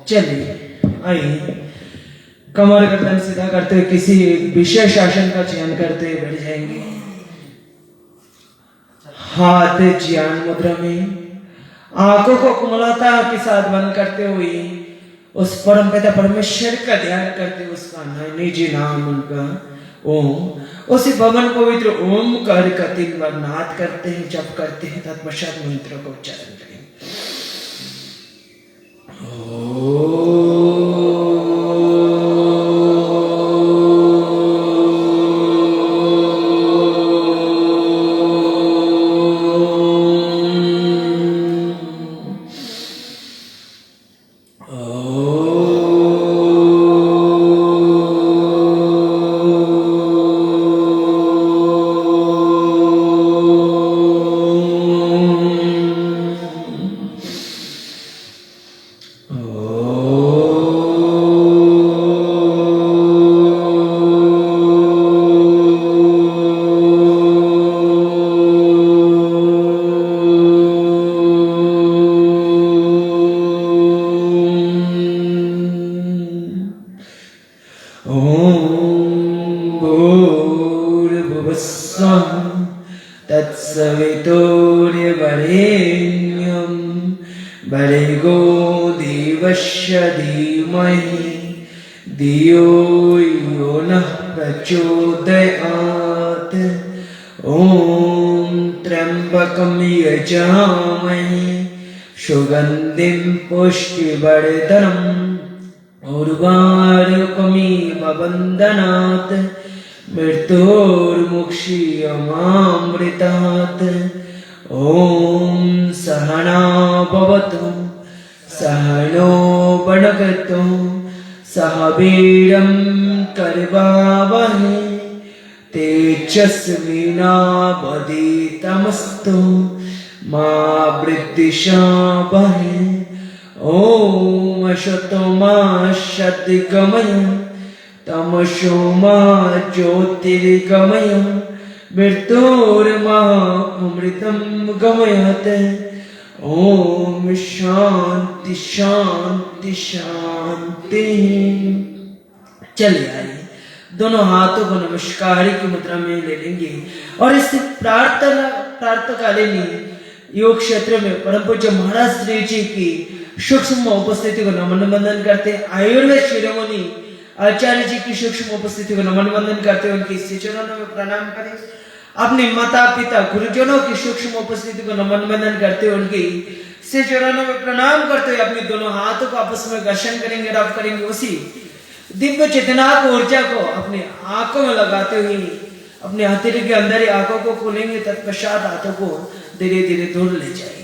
चलिए आइए, कमर गर्दन सीधा करते हुए किसी विशेष आसन का चयन करते हुए बैठ जाएंगे। हाथ ज्ञान मुद्रा में, आंखों को कोमलता के साथ बंद करते हुए उस परम पिता परमेश्वर का ध्यान करते हुए उसका निजी नाम उनका ओम, उसी भवन पवित्र ओमकार का 3 बार नाद करते हैं, जप करते हैं, तत्पश्चात मंत्र को उच्चारण करें। तत्सवितुर्वरेण्यं भर्गो देवस्य धीमहि धियो यो नः प्रचोदयात्। ॐ त्र्यम्बकं यजामहे सुगन्धिं पुष्टिवर्धनम् उर्वारुकमिव बन्धनात् मृत्योर्मुक्षीयमामृतात्। ॐ सहना भवतु सहनो भुनक्तु सह वीर्यं करवावहै तेजस्विनावधीतमस्तु मा विद्विषावहै। ॐ असतो मा सद्गमय तमसो मा ज्योतिर्गमय मृत्योर्महामृतं गमयत्। ओम शांति शांति शांति। चलिए आइए, दोनों हाथों को नमस्कार की मुद्रा में ले लेंगे और इस प्रार्थनाकालीन योग क्षेत्र में परम पूज्य महाराज श्री जी की सूक्ष्म उपस्थिति को नमन वंदन करते, आयुर्वेद शिरोमणि आचार्य जी की सूक्ष्म उपस्थिति को नमन वंदन करते, उनकी चरणों में प्रणाम करें। अपने माता पिता गुरुजनों की सूक्ष्म उपस्थिति को नमन वंदन करते, उनकी चरणों में प्रणाम करते हुए अपने दोनों हाथों को आपस में घर्षण करेंगे, रब करेंगे। उसी दिव्य चेतना को, ऊर्जा को अपने आंखों में लगाते हुए अपने हथेली के अंदर ही आंखों को खोलेंगे, तत्पश्चात हाथों को धीरे धीरे दूर ले जाएंगे।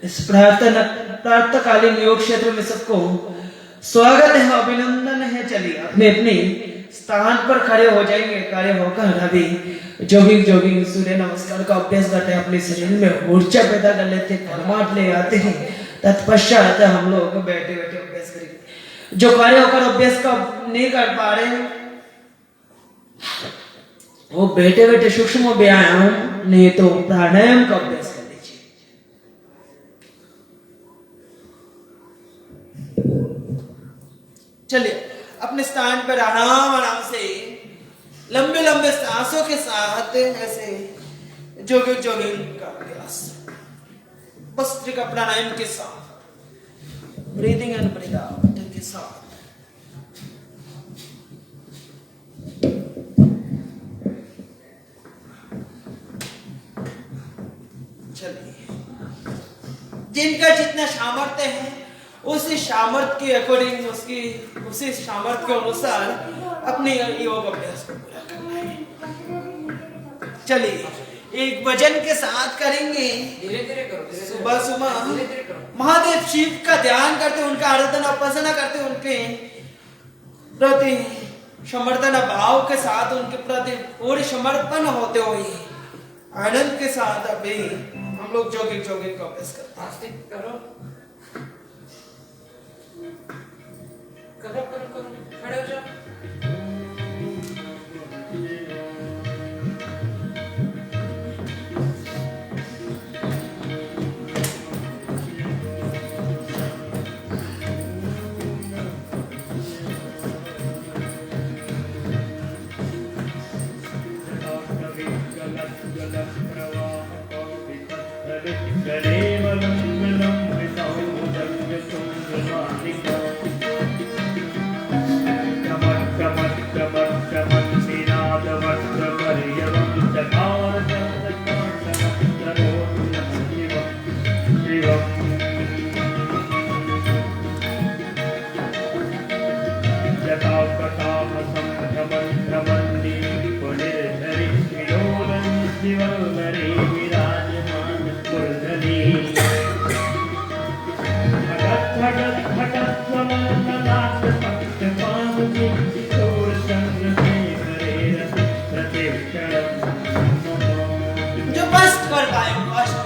इस प्रातःकालीन योग क्षेत्र में सबको स्वागत है, अभिनंदन है। चलिए अपने अपने स्थान पर खड़े हो जाएंगे, खड़े होकर अभी जोगिंग सूर्य नमस्कार का अभ्यास करते हैं, अपने शरीर में ऊर्जा पैदा कर लेते हैं, कर्माट ले आते हैं। तत्पश्चात हम लोग बैठे बैठे अभ्यास करेंगे। जो खड़े होकर अभ्यास का नहीं कर पा रहे हैं वो बैठे बैठे सूक्ष्म व्यायाम नहीं तो प्राणायाम का अभ्यास कर लीजिए। चलिए अपने स्थान पर आराम से लंबे लंबे सांसों के साथ ऐसे जोगिंग का अभ्यास, भस्त्रिका प्राणायाम के साथ, ब्रीदिंग एंड ब्रीथ आउट के साथ। चलिए जिनका जितना सामर्थ्य है उसी सामर्थ्य के अकॉर्डिंग, उसी सामर्थ्य के अनुसार अपने योग अभ्यास को पूरा करना है। चलिए एक वजन के साथ करेंगे, धीरे धीरे करो। सुबह सुबह महादेव शिव का ध्यान करते, उनका आराधना उपासना करते, उनके प्रति समर्पण भाव के साथ उनके प्रति पूरे समर्पण होते हुए आनंद के साथ अभी हम लोग जोगिक जोगिक को अभ्यास करते हैं। करो करो करो करो खड़े हो जाओ। जो बस्ट कर पाए बस्ट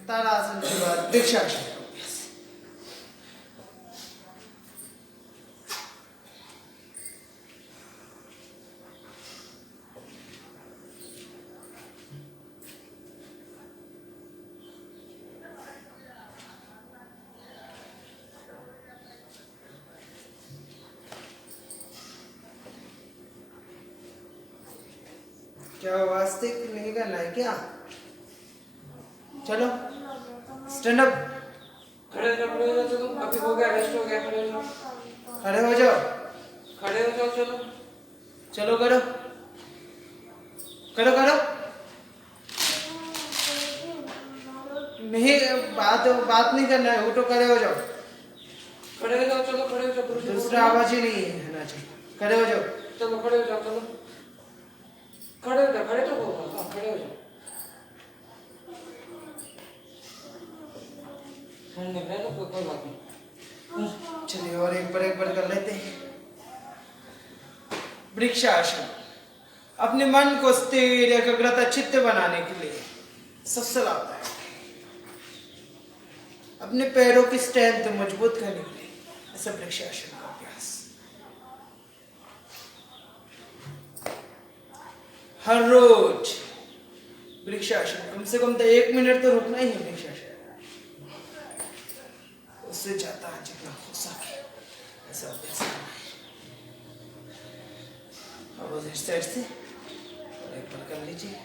ताड़ासन के बाद वृक्षासन। क्या वास्तविक नहीं करना है क्या? चलो स्टैंड अप। खड़े हो जाओ, चलो अभी हो गया, रेस्ट हो गया, खड़े हो जाओ, खड़े हो जाओ, खड़े हो जाओ, चलो चलो करो करो करो। नहीं बात नहीं करना है, उठो, खड़े हो जाओ। खड़े हो जाओ, चलो खड़े हो जाओ, दूसरा आवाज ही नहीं है चाहिए। खड़े हो जाओ, चलो खड़े हो जाओ, चलो खड़े हो जाओ, खड़े तो हो, हाँ खड़े हो जाओ। कोई बात नहीं, चलिए और एक बार कर लेते हैं। वृक्षासन अपने मन को स्थिर एकाग्रता चित्त बनाने के लिए सबसे लाभदायक है। अपने पैरों की स्ट्रेंथ मजबूत करने के लिए ऐसा वृक्षासन का अभ्यास हर रोज। वृक्षासन कम से कम तो 1 मिनट तो रुकना ही है। वृक्षासन उससे ज्यादा जितना हो सके ऐसा अभ्यास करना है। अब इस साइड से और एक बार कर लीजिए।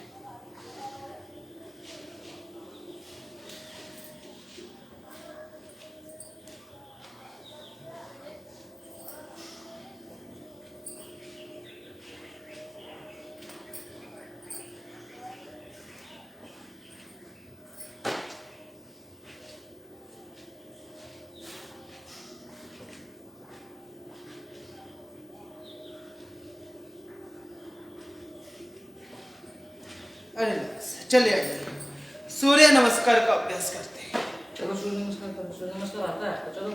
अरे चलिए आइए सूर्य नमस्कार का अभ्यास करते हैं। चलो सूर्य नमस्कार करो, सूर्य नमस्कार आता है तो चलो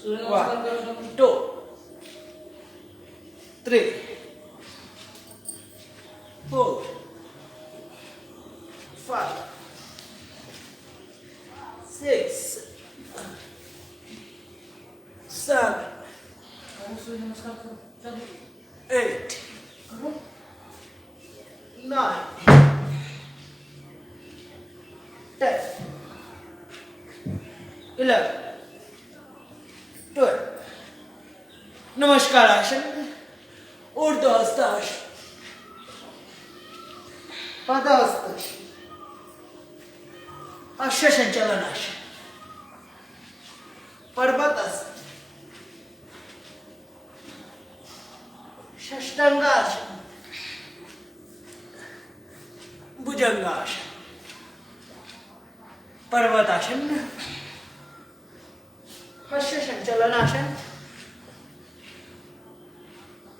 सूर्य 1 नमस्कार करो। 2 3 4 5 6 7 सूर्य नमस्कार करो, चलो 8 करो। 9 10 11 12 नमस्कार आसन, ऊर्ध्व हस्तासन, पादहस्तासन, अश्व संचालनासन, पर्वतासन, षष्ठांगासन, भुजंगासन, पर्वतासन, हस्त संचलनासन,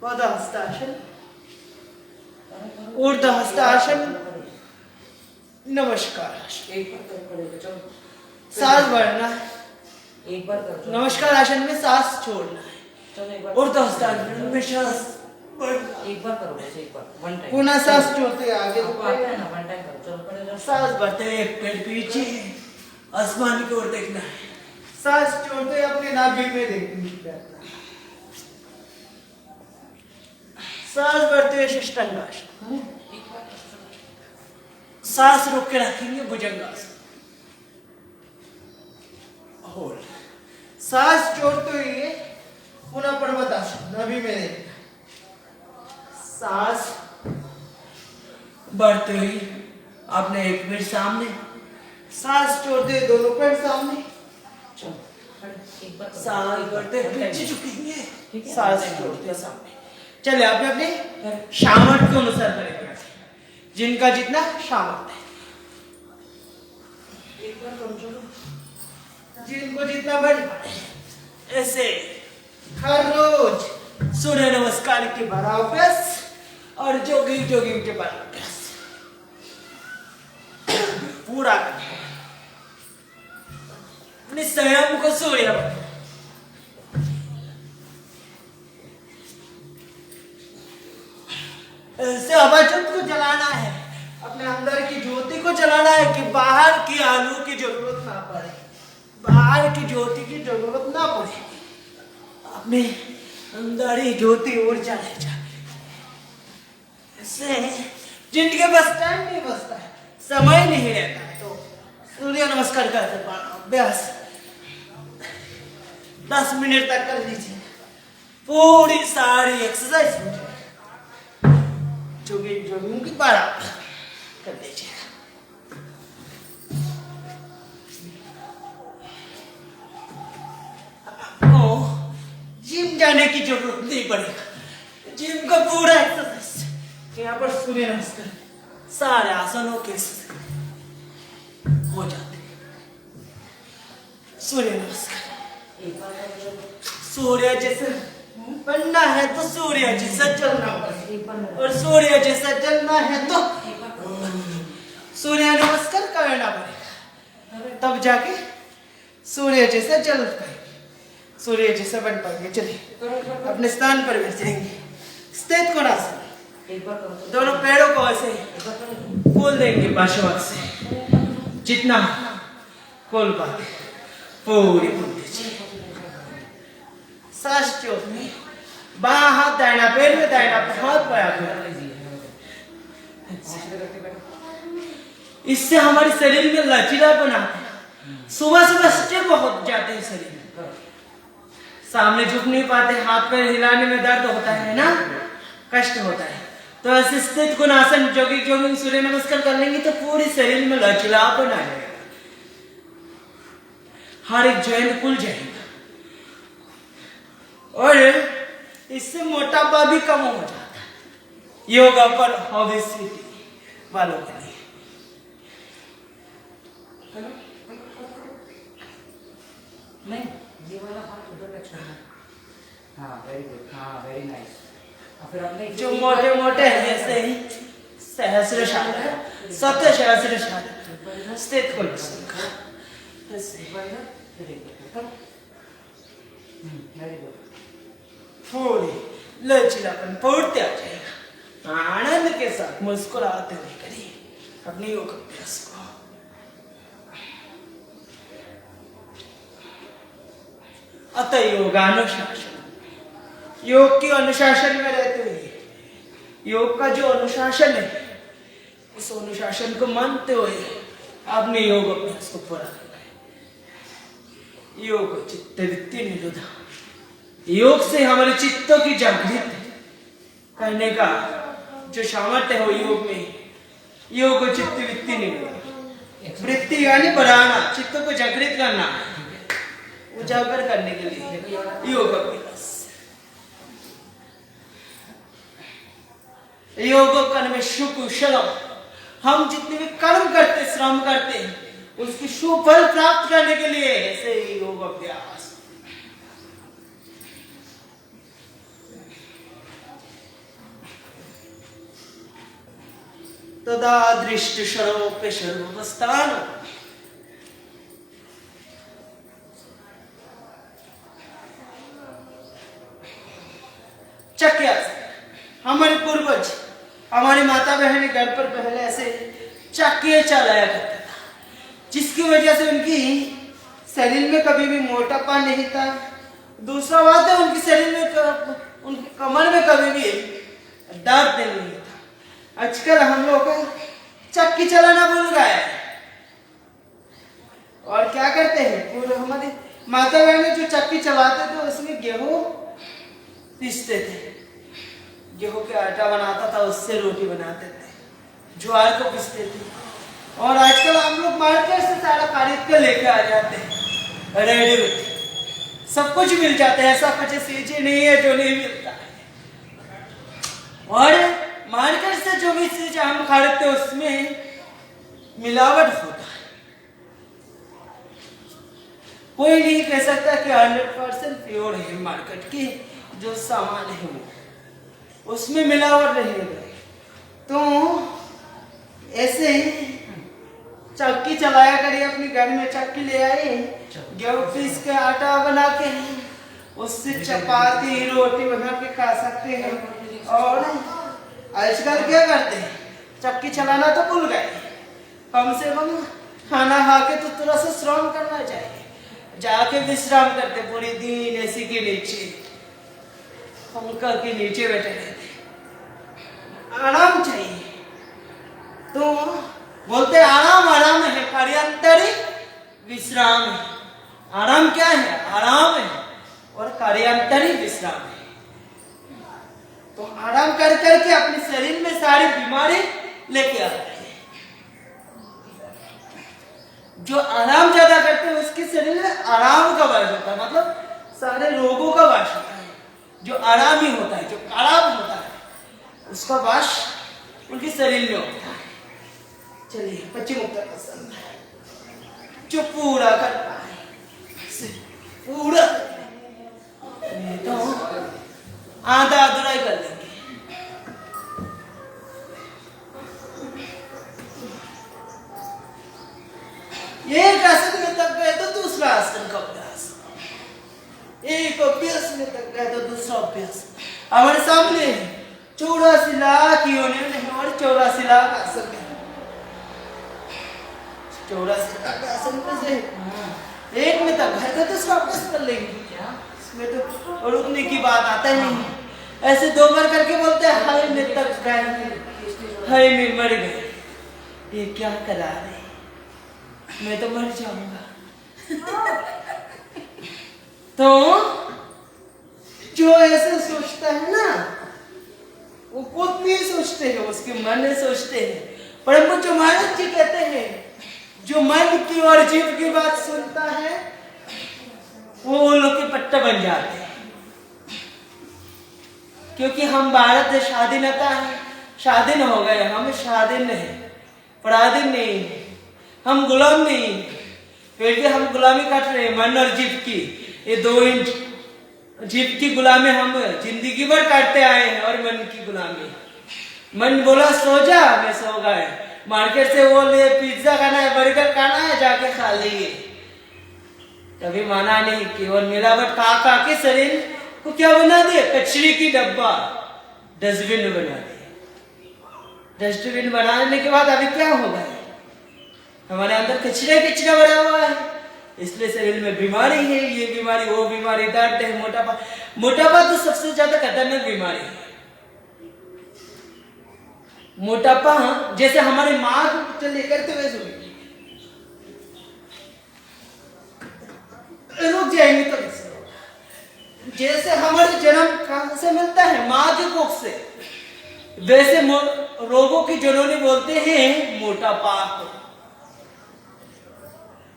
पादहस्तासन, ऊर्ध्व हस्तासन, नमस्कार आसन। एक बार करो, खड़े हो चलो। सांस भरना है। एक बार करो, चलो। नमस्कार आसन में सांस छोड़ना है। चलो एक बार ऊर्ध्व हस्तासन में सांस भरना। एक बार करो, बस एक बार, वन टाइम। पुनः सांस छोड़ते आगे आपको आता है ना, वन टाइम करो, चलो खड़े हो जाओ। सांस भरते हुए एक पैर पीछे आसमान की ओर देखना है। सांस छोड़ते हुए अपने नाभि में देखना है। सांस भरते हुए षष्ठांगासन, सांस रोक के रखेंगे भुजंगासन, होल्ड, सांस छोड़ते हुए पुनः पर्वतासन, अभी मेरे सांस बढ़ते हुए आपने एक मिनट सामने, सांस छोड़ते हुए दोनों पैर सामने, सांस बढ़ते पीछे झुकेंगे, सांस छोड़ते सामने। चलिए आपने अपने सामर्थ्य के अनुसार करेंगे, जिनका जितना सामर्थ्य है, जिनको जितना बन पाए। ऐसे हर रोज सूर्य नमस्कार के 12 अभ्यास और जॉगिंग के 12 अभ्यास पूरा करना, अपने स्वयं को सूर्य बनाना। ऐसे आवाजत को जलाना है, अपने अंदर की ज्योति को जलाना है कि बाहर की आलू की जरूरत ना पड़े, बाहर की ज्योति की जरूरत ना पड़े, अपने अंदर ही ज्योति ऊर्जा ले जाए। ऐसे जिनके पास टाइम नहीं बचता है, समय नहीं रहता है, तो सूर्य नमस्कार करते अभ्यास 10 मिनट तक कर लीजिए, पूरी सारी एक्सरसाइज हो जाए, जोगिंग की 12 कर लीजिए। जिम जाने की जरूरत नहीं पड़ेगा, जिम का पूरा एक्सरसाइज यहाँ पर सूर्य नमस्कार सारे आसनों के हो जाते हैं। सूर्य नमस्कार, सूर्य जैसे बनना है तो सूर्य जैसा चलना पड़ेगा, और सूर्य जैसा चलना है तो सूर्य नमस्कार करना पड़ेगा, तब जाके सूर्य जैसा चल पाएंगे, सूर्य जैसा बन पाएंगे। चलिए अपने स्थान पर बैठ जाएंगे, स्थित कोणासन, दोनों पैरों को ऐसे खोल देंगे पार्श्ववात से, जितना खोल पाते पूरी खोल दीजिए। सांस छोड़ने, बायां हाथ दाहिना पैर में, दाहिना हाथ बायां पैर। इससे हमारे शरीर में लचीलापन आता है। सुबह सुबह स्टेप बहुत जाते हैं शरीर में, सामने झुक नहीं पाते, हाथ पैर हिलाने में दर्द होता है ना, कष्ट होता है। तो ऐसे स्थित कोणासन जॉगिंग सूर्य नमस्कार कर लेंगे तो पूरे शरीर में लचीलापन आ जाएगा, हर एक जॉइंट खुल जाएगा, और इससे मोटापा भी कम हो जाता है। योगा पर ओबेसिटी वालों के लिए नहीं, ये वाला हाथ उधर रखना है। हाँ वेरी गुड, हाँ वेरी नाइस। फिर अपने जो मोटे मोटे हैं जैसे ही सहस्रशाल, सत्य सहस्रशाल, स्थित कोणासन वेरी गुड, पूरी लचीलापन पूर्ति आ जाएगा। आनंद के साथ मुस्कुराते हुए करिए अपने योग अभ्यास को। अतः योगानुशासन, योग की अनुशासन में रहते हुए, योग का जो अनुशासन है उस अनुशासन को मानते हुए आपने योग अभ्यास को पूरा करना है। योग चित्त वृत्ति निरोधा, योग से हमारे चित्तों की जागृत करने का जो सामर्थ्य है योग में, योग चित्त वृत्ति निरोधा, वृत्ति यानी बढ़ाना, चित्तों को जागृत करना, उजागर करने के लिए योग अभ्यास। योग कर्म में सुकुशल, हम जितने भी कर्म करते, श्रम करते हैं, उसकी सुफल प्राप्त करने के लिए ऐसे योग अभ्यास। तदा दृष्ट सर्वोप्य सर्वस्थान, चक्या हमारे पूर्वज, हमारी माता बहन घर पर पहले ऐसे चक्के चलाया करता था, जिसकी वजह से उनकी शरीर में कभी भी मोटापा नहीं था। दूसरा बात है उनके शरीर में, उनकी कमर में कभी भी दर्द नहीं था। आजकल हम लोग चक्की चलाना भूल गए और क्या करते हैं, पूरे हमारी माता बहन जो चक्की चलाते थे उसमें गेहूं पीसते थे, गेहूं के आटा बनाता था, उससे रोटी बनाते थे, ज्वार को पीसते थे। और आजकल हम लोग मार्केट से सारा खरीद कर लेके आ जाते हैं, रेडीमेड सब कुछ मिल जाता है, ऐसा कुछ चीजें नहीं है जो नहीं मिलता है। और मार्केट से जो भी चीज हम खरीदते हैं उसमें मिलावट होता है। कोई नहीं कह सकता कि 100% प्योर है मार्केट की जो सामान है वो, उसमें मिलावट रहेगा। तो ऐसे चक्की चलाया करिए, अपने घर में चक्की ले आइए, गेहूं पीस के आटा बना के उससे चपाती रोटी बना के खा सकते हैं। और आजकल क्या करते हैं, चक्की चलाना तो भूल गए, कम से कम खाना खा के तो थोड़ा सा श्रम करना चाहिए, जाके विश्राम करते पूरी दिन एसी के नीचे पंखा के नीचे बैठे रहते, आराम चाहिए। तो बोलते आराम आराम है, कार्यांतरी विश्राम है। आराम क्या है, आराम है, और कार्यांतरी विश्राम है। तो आराम कर करके अपने शरीर में सारी बीमारी लेके आते हैं। जो आराम ज्यादा करते हैं उसके शरीर में आराम का वास होता है, मतलब सारे रोगों का वास होता है। जो आरामी होता है, जो आराम होता है, उसका वास उनके शरीर में होता है। चलिए पश्चिमोत्तानासन जो पूरा करना है पूरा, नहीं तो आधा अधूरा ही कर लेंगे। एक आसन में तक गए तो दूसरा आसन का अभ्यास, एक अभ्यास में तक गए तो दूसरा अभ्यास। हमारे सामने 84 लाख योनियों ने और 84 लाख आसन है। 84 लाख आसन में से एक में तक गए तो दूसरा अभ्यास कर लेंगे। इसमें तो रुकने की बात आता ही नहीं, ऐसे दो बार करके बोलते हैं हाय मैं तक गए, हाय मैं मर गए, ये क्या करा रहे, मैं तो मर जाऊंगा। तो जो ऐसे सोचता है ना वो खुद नहीं सोचते हैं, उसके मन में सोचते हैं। परंतु जो महाराज जी कहते हैं जो मन की और जीव की बात सुनता है वो लोग के पट्टा बन जाते हैं। क्योंकि हम भारत देश स्वाधीनता है, स्वाधीन हो गए, हम स्वाधीन है, पराधीन नहीं है, हम गुलाम नहीं, फिर भी हम गुलामी काट रहे हैं मन और जीव की। ये 2 इंच जीव की गुलामी हम जिंदगी भर काटते आए हैं, और मन की गुलामी। मन बोला सो जा, मैं सो गए, मार्केट से वो ले पिज्जा खाना है, बर्गर खाना है, जाके खा लेंगे। कभी माना नहीं कि और मिलावट खा खा के शरीर को क्या बना दिया, कचरे की डब्बा, डस्टबिन बना दिया। डस्टबिन बनाने के बाद अभी क्या होगा, हमारे अंदर कचरा भरा हुआ है, इसलिए शरीर में बीमारी है, ये बीमारी वो बीमारी, दर्द है, मोटापा। मोटापा तो सबसे ज्यादा खतरनाक बीमारी है। मोटापा जैसे हमारे माँ को लेकर के वैसे रुक जाएंगे तो जैसे हमारे जन्म कहां से मिलता है, माँ के कोख से, वैसे रोगों की जनोनी बोलते हैं मोटापा को।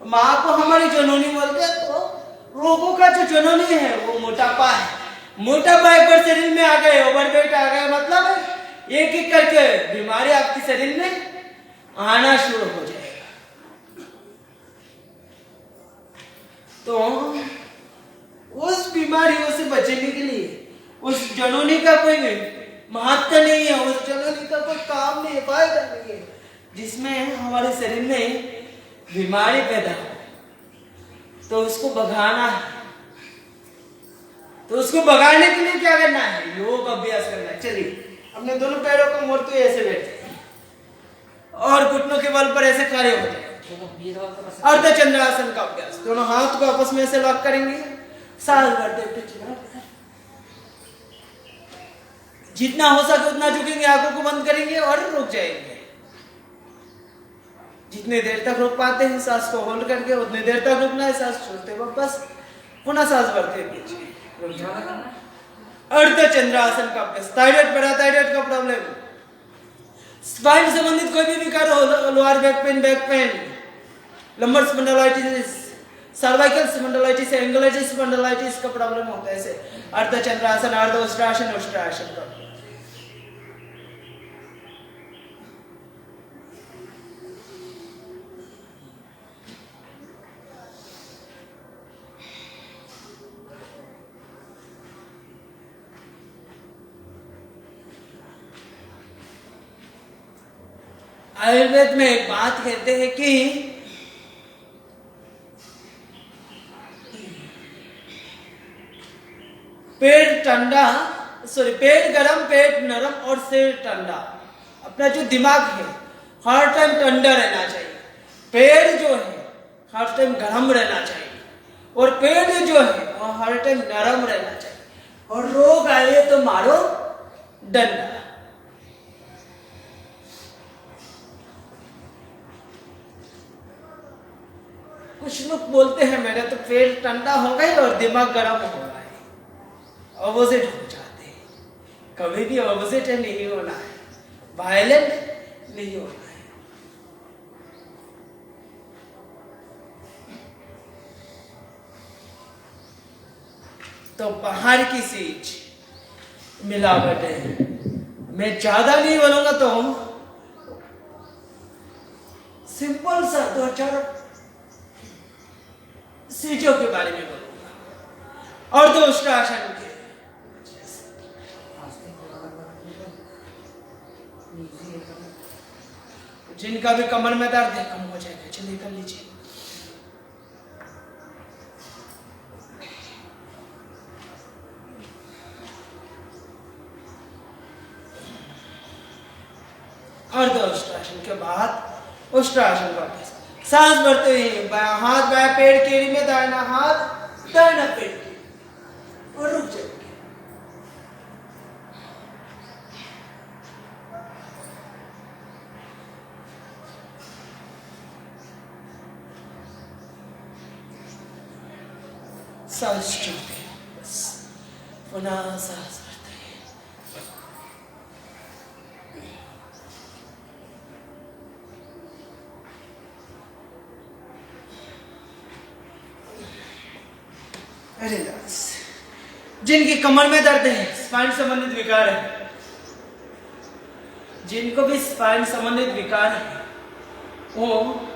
माँ को हमारी जनोनी बोलते हैं, तो रोगों का जो जनोनी है वो मोटापा है। मोटापा एक बार शरीर में आ गए, ओवरवेट आ गए, मतलब एक एक करके बीमारी आपके शरीर में आना शुरू हो जाएगा। तो उस बीमारियों से बचने के लिए उस जनोनी का कोई महत्व नहीं है, उस जनोनी का कोई काम नहीं है, फायदा नहीं है, जिसमें हमारे शरीर में बीमारी पैदा हो। तो उसको भगाना है, तो उसको भगाने के लिए क्या करना है, योग अभ्यास करना है। चलिए अपने दोनों पैरों को मोड़ते हुए ऐसे बैठे और घुटनों के बल पर ऐसे खड़े हो जाए। अर्धचंद्रासन का अभ्यास, दोनों हाथ को आपस में ऐसे लॉक करेंगे, सांस भरते हुए जितना हो सके उतना झुकेंगे, आंखों को बंद करेंगे और रुक जाएंगे। जितने देर तक रुक पाते हैं सांस को होल्ड करके उतनी देर तक रुकना है। सांस छोड़ते वापस, पुनः सांस भरते बीच में रुक ये वाला जाना। करना है। अर्धचंद्रासन का अभ्यास। थायराइड, पैराथायराइड का प्रॉब्लम, स्पाइन संबंधित कोई भी विकार हो, lower back pain, lumbar spondylitis, cervical spondylitis, एंगुलाइटिस स्पॉन्डिलोलिटिस का प्रॉब्लम होता है ऐसे अर्धचंद्रासन, अर्ध उष्ट्रासन, उष्ट्रासन का। आयुर्वेद में एक बात कहते हैं कि पेट ठंडा, पेट गरम, पेट नरम और सिर ठंडा। अपना जो दिमाग है हर टाइम ठंडा रहना चाहिए, पेट जो है हर टाइम गरम रहना चाहिए और पेट जो है वो हर टाइम नरम रहना चाहिए। और रोग आए तो मारो डंडा। कुछ लोग बोलते हैं मेरा तो पेट ठंडा हो गई और दिमाग गर्म हो गया है, ऑपोजिट हो जाते हैं। कभी भी ऑपोजिट नहीं होना है, वायलेंट नहीं होना है। तो बाहर की चीज मिलावट है। मैं ज्यादा नहीं बोलूंगा तो सिंपल सा दो चार चीजों के बारे में बोलूंगा और दो उष्ट्रासन के। जिनका भी कमर में दर्द है कम हो जाएगा, चलिए कर लीजिए। और दो उष्ट्रासन के बाद उष्ट्रासन का अभ्यास। सांस भरते हुए बायां हाथ बायां पेड़ केरी में, दाहिना हाथ दाहिना पेड़ और रुक जाएंगे। सांस छोड़ते बस, पुनः सांस भरते हैं। रिलैक्स। जिनकी कमर में दर्द है, स्पाइन संबंधित विकार है, जिनको भी स्पाइन संबंधित विकार है वो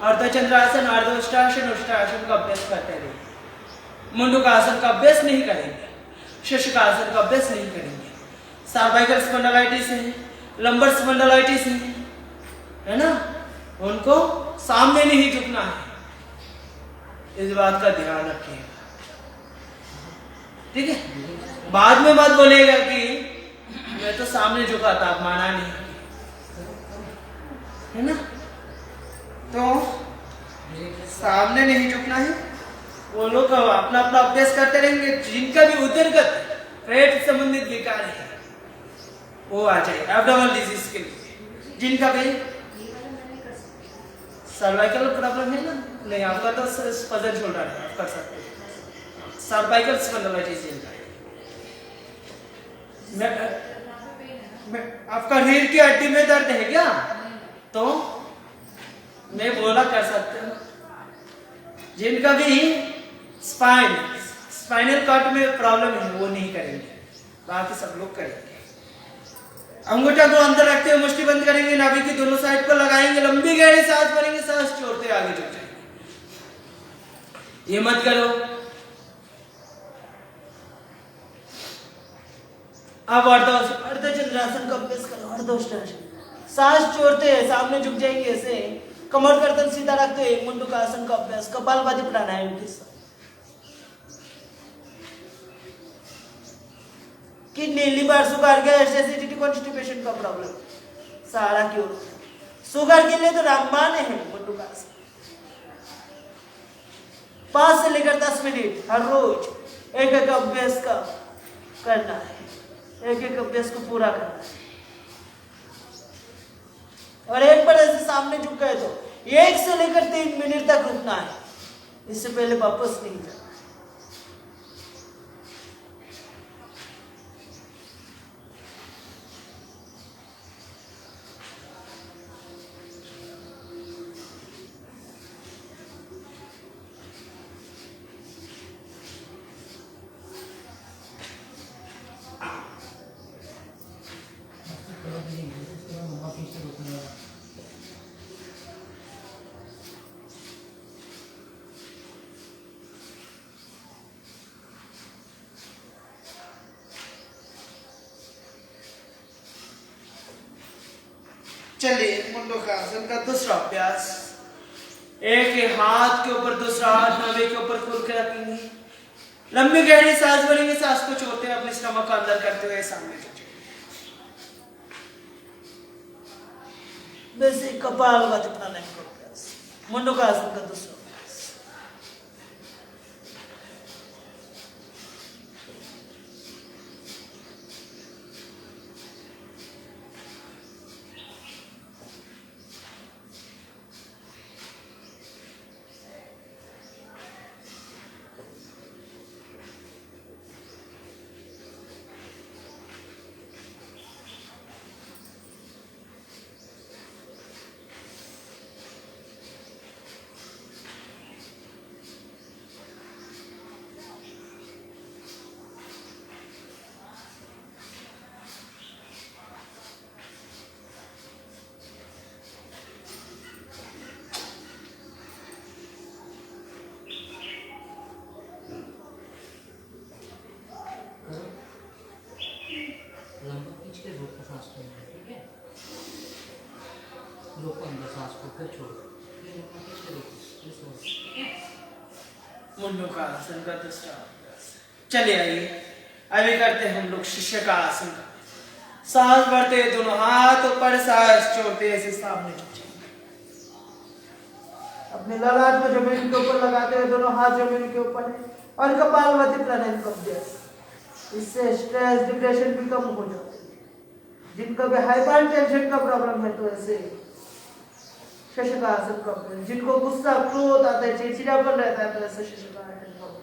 अर्धचंद्रासन, अर्ध उष्ट्रासन, उष्ट्रासन का अभ्यास करते रहिए। मुंडूकासन का अभ्यास नहीं करेंगे, शशकासन का अभ्यास नहीं करेंगे। सर्वाइकल स्पॉन्डिलाइटिस है, लंबर स्पॉन्डिलाइटिस है ना, उनको सामने नहीं झुकना है। इस बात का ध्यान रखिएगा, ठीक है। बाद में मत बोलेगा कि मैं तो सामने झुका था, माना नहीं, है ना। तो सामने नहीं झुकना है। वो लोग अपना अपना अभ्यास करते रहेंगे। जिनका भी उदरगत पेट संबंधित विकार है वो आ जाए एब्डोमिनल डिजीज के लिए। जिनका भी सर्वाइकल प्रॉब्लम है ना, नहीं आपका तो पजल छोड़ रहा है, आप कर सकते हैं। सर्वाइकल स्पॉन्डिलाइटिस आपका रीढ़ की हड्डी में दर्द है क्या, तो मैं बोला कर सकते हो। जिनका भी स्पाइनल कट में प्रॉब्लम है वो नहीं करेंगे, बाकी सब लोग करेंगे। अंगूठा को अंदर रखते हुए मुट्ठी बंद करेंगे, नाभि की दोनों साइड पर लगाएंगे, लंबी गहरी सांस भरेंगे, सांस छोड़ते आगे झुक जाएंगे। ये मत करो। अब अर्धचंद्रासन का अभ्यास करो। अर्धोष्ट्रासन, सांस छोड़ते हैं, सामने झुक जाएंगे ऐसे, कमर गर्दन सीधा रखते हुए मुंडूकासन का अभ्यास, कपालभाति प्राणायाम के साथ। Kidney, liver, sugar, gas, acidity, constipation का प्रॉब्लम सारा क्यों। शुगर के लिए तो रामबाण है मुंडूकासन। 5 से लेकर 10 मिनट हर रोज एक एक अभ्यास का करना है। एक एक अभ्यास को पूरा करना है। और एक बार ऐसे सामने झुक गए तो 1 से लेकर 3 मिनट तक रुकना है, इससे पहले वापस नहीं जाना। चलिए मुंडकासन का दूसरा अभ्यास। एक ही हाथ के ऊपर दूसरा हाथ नाभि के ऊपर खोल के रखेंगे, लंबी गहरी सांस भरेंगे, सांस को छोड़ते हैं अपने स्टमक को अंदर करते हुए सामने खींचेंगे। वैसे कपालभाति प्राणायाम का अभ्यास, मुंडकासन का दूसरा अभ्यास। लंबा खींच के रोक का सांस लेना है, ठीक है? रोको अंदर सांस को, फिर छोड़ो, फिर लंबा खींच के रोको, फिर छोड़ो, ठीक है? मुंडकासन का दूसरा अभ्यास। चलिए आइए अभी करते हैं हम लोग शिष्य का आसन। सांस भरते हैं, दोनों हाथ ऊपर, सांस छोड़ते ऐसे सामने झुकेंगे। अपने ललाट को जमीन के ऊपर लगाते हुए दोनों हाथ जमीन के ऊपर है और कपालभाति प्राणायाम का अभ्यास। इससे स्ट्रेस डिप्रेशन भी कम हो जाते हैं। जिनको भी हाइपर टेंशन का प्रॉब्लम है तो ऐसे शशकासन का अभ्यास। जिनको गुस्सा क्रोध आता है, चिड़चिड़ापन रहता है तो ऐसे शशकासन का अभ्यास।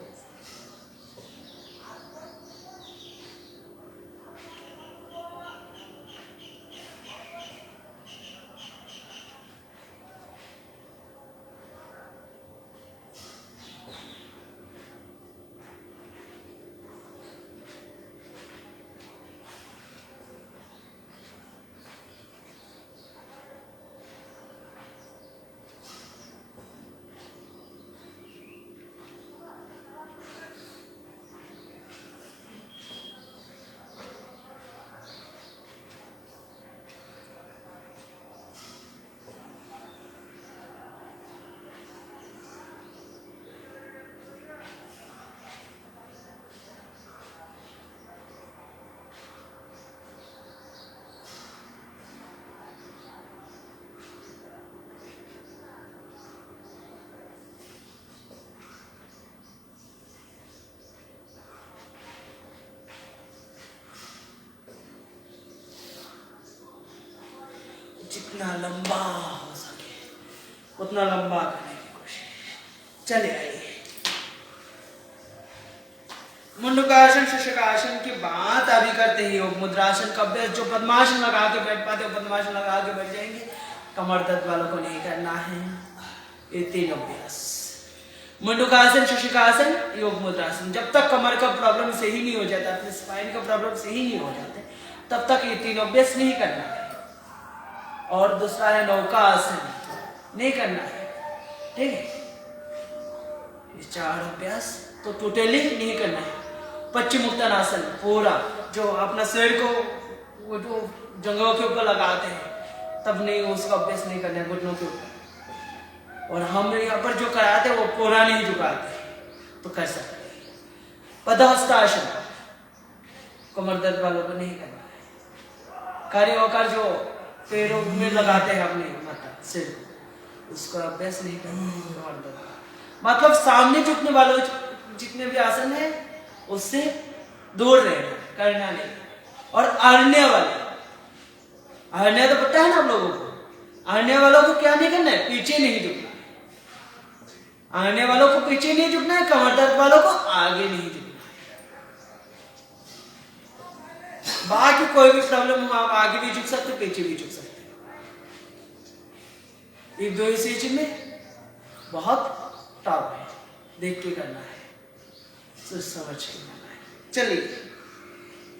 जितना लंबा हो सके उतना लंबा करने की कोशिश। चले आइए मुंडकासन शशकासन के बाद अभी करते हैं योग मुद्रासन का अभ्यास। जो पद्मासन लगा के बैठ पाते हो पद्मासन लगा के बैठ जाएंगे। कमर दर्द वालों को नहीं करना है। ये 3 अभ्यास, मुंडकासन, शशकासन, योग मुद्रासन। जब तक कमर का प्रॉब्लम सही नहीं हो जाता, अपने स्पाइन का प्रॉब्लम सही नहीं हो जाते, तब तक ये 3 अभ्यास नहीं करना है। और दूसरा है नौका आसन, नहीं करना है, ठीक है? ये 4 अभ्यास तो टोटली नहीं करना है। पश्चिमोत्तानासन पूरा, जो अपना शरीर को वो जो जंघों के ऊपर लगाते हैं तब नहीं, उसका अभ्यास नहीं करना है, घुटनों के ऊपर। और हम यहाँ पर जो कराते हैं वो पूरा नहीं झुकाते तो कर सकते हैं। पदहस्तासन कमर दर्द वालों को नहीं करना है। कार्य होकर जो पैरों में लगाते हैं अपने माथा सिर, उसका अभ्यास नहीं करना। मतलब सामने झुकने वालों जितने भी आसन है उससे दूर रहना, करना नहीं। और अरण्य वाले, अरण्य तो पता है ना आप लोगों को, अरण्य वालों को क्या नहीं करना है, पीछे नहीं झुकना है। अरण्य वालों को पीछे नहीं झुकना है, कमर दर्द वालों को आगे नहीं झुकना है। बाकी कोई भी प्रॉब्लम हो, आप आगे भी झुक सकते, पीछे भी झुक सकते। एक दो इस चीज में बहुत टॉप है, देख के करना है, सोच समझ के करना है। चलिए,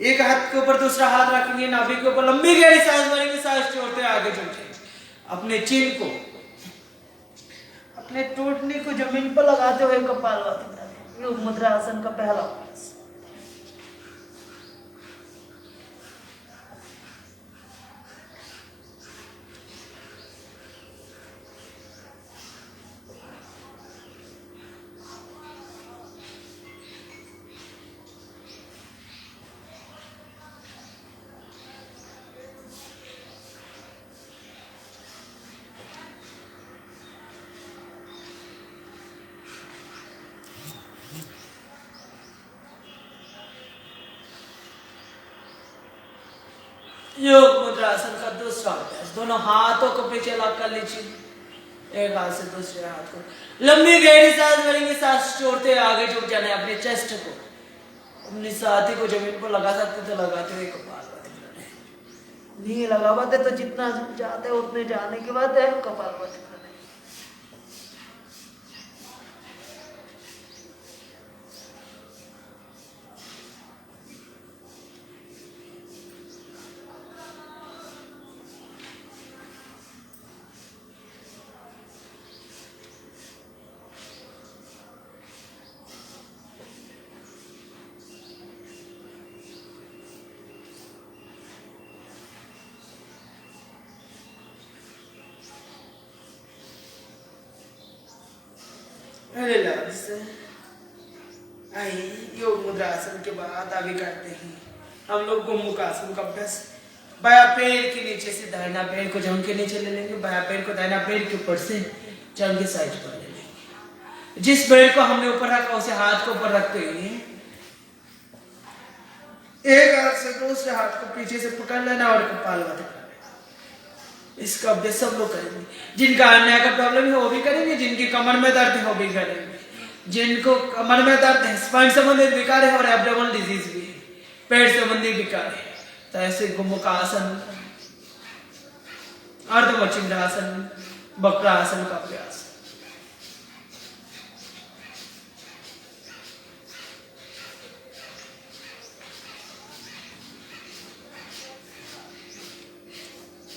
एक हाथ के ऊपर दूसरा हाथ रखेंगे, नाभि के ऊपर लंबी गहरी सांस भरेंगे, सांस छोड़ते आगे झुकेंगे। अपने चिन को, अपने टूटने को जमीन पर लगाते हुए कपालभाति करें। योग मुद्रा आसन का पहला अभ्यास। योग मुद्रासन का दूसरा अभ्यास। दोनों हाथों को पीछे लॉक कर लीजिए, एक हाथ से दूसरे हाथ को लंबी गहरी सांस भरेंगे, सांस छोड़ते आगे झुक जाना है। अपने चेस्ट को, अपनी छाती को जमीन पर लगा सकते तो लगाते हुए कपालभाति करना है। नहीं लगा पाते तो जितना जाते हैं उतने जाने के बाद कपालभाति करना है। आइए, योग मुद्रा आसन के बाद आगे करते हैं हम लोग गोमुख आसन का अभ्यास। बाया पैर के नीचे से दाहिना पैर को जंघ के नीचे ले लेंगे, बाया पैर को दाहिना पैर के ऊपर से जंघ के साइड पर ले लेंगे। जिस पैर को हमने ऊपर रखा उसे हाथ को ऊपर रखते हुए एक हाथ से दूसरे हाथ को पीछे से पकड़ लेना और कपालभाति करना। इसका अभ्यास सब लोग करेंगे। जिनका अन्य का प्रॉब्लम है वो भी करेंगे, जिनकी कमर में दर्द है वो भी करेंगे, जिनको कमर में दर्द है, स्पाइन संबंधित विकार है और एब्डोमिनल डिजीज भी है, पेट संबंधी विकार है, तो ऐसे गोमुख आसन, अर्धमचिंद्रासन, वक्रासन का अभ्यास।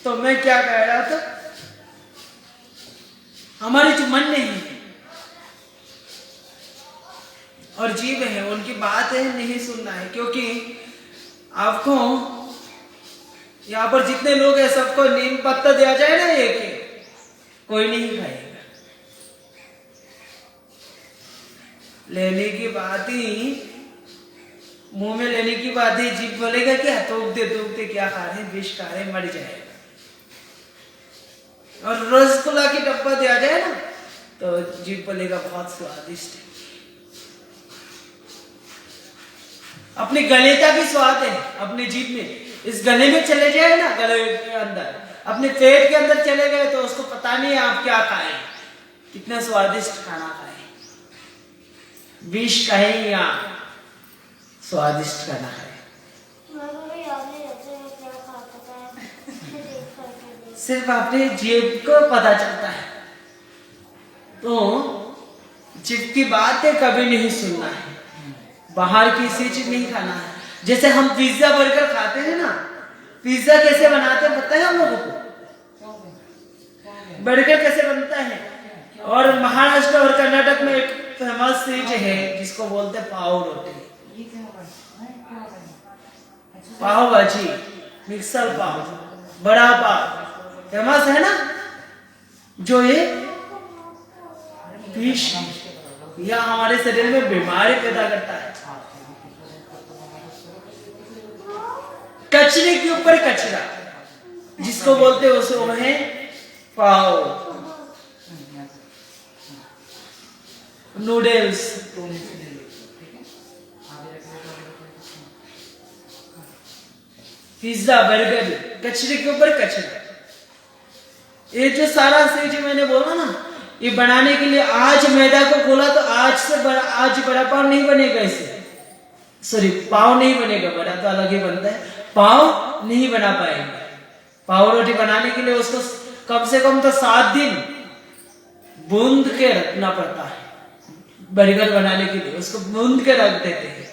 तो मैं क्या कह रहा था, हमारे जो मन नहीं है और जीव है उनकी बात है नहीं सुनना है, क्योंकि आपको यहाँ पर जितने लोग हैं सबको नीम पत्ता दिया जाए ना, एक कोई नहीं खाएगा। लेने की बात ही, मुंह में लेने की बात ही, जीव बोलेगा क्या, तोकते क्या खा रहे हैं, विष खा रहे हैं, मर जाएगा। और रसगुल्ला की डब्बा दिया जाए ना तो जीव बोलेगा बहुत स्वादिष्ट है। अपने गले का भी स्वाद है अपने जीभ में, इस गले में चले जाए ना, गले के अंदर, अपने पेट के अंदर चले गए तो उसको पता नहीं है आप क्या खाए, कितना स्वादिष्ट खाना खाए, विष खाए या स्वादिष्ट खाना खाए। सिर्फ अपने जीभ को पता चलता है। तो जीभ की बातें कभी नहीं सुनना है, बाहर की चीज नहीं खाना है। जैसे हम पिज्जा बर्गर खाते हैं ना, पिज्जा कैसे बनाते हैं पता है हम लोगों को, बर्गर कैसे बनता है। और महाराष्ट्र और कर्नाटक में एक फेमस चीज है जिसको बोलते हैं पाव रोटी, पाव भाजी, मिक्सर पाव, बड़ा पाव फेमस है ना, जो ये विष या हमारे शरीर में बीमारी पैदा करता है। कचरे के ऊपर कचरा जिसको बोलते हैं उसे वो है पाव, नूडल्स, पिज्जा, बर्गर, कचरे के ऊपर कचरा। ये जो सारा चीज मैंने बोला ना, ये बनाने के लिए आज मैदा को खोला तो आज बड़ा पाव नहीं बनेगा इससे, सॉरी पाव नहीं बनेगा, बड़ा तो अलग ही बनता है, पाव नहीं बना पाएंगे। पाव रोटी बनाने के लिए उसको कम से कम तो 7 दिन बूंद के रखना पड़ता है। बर्गर बनाने के लिए उसको बूंद के रख देते हैं,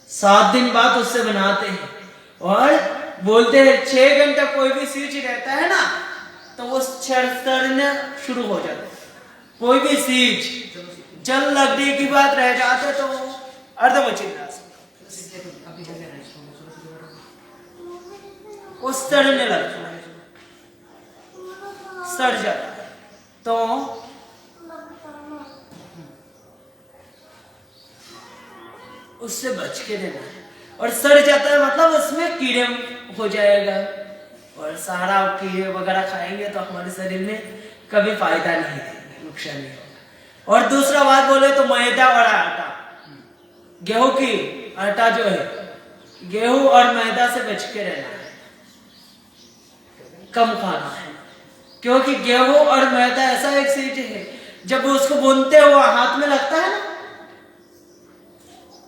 7 दिन बाद उससे बनाते हैं। और बोलते हैं 6 घंटा कोई भी चीज रहता है ना तो वो सड़ना शुरू हो जाता है। कोई भी चीज जल लगने की बात रह जाते तो अर्धमचित अभी हो गया ना इसको, वो सड़ने लगता है, सड़ जाता है। तो उससे बच के रहना है। और सड़ जाता है मतलब उसमें कीड़े हो जाएगा, और सारा कीड़े वगैरह खाएंगे तो हमारे शरीर में कभी फायदा नहीं देंगे, नुकसान नहीं होगा। और दूसरा बात बोले तो मैदा और आटा, गेहूं की आटा जो है, गेहूं और मैदा से बच के रहना है, कम खाना है। क्योंकि गेहूं और मैदा ऐसा एक चीज है, जब उसको बुनते हुआ हाथ में लगता है ना,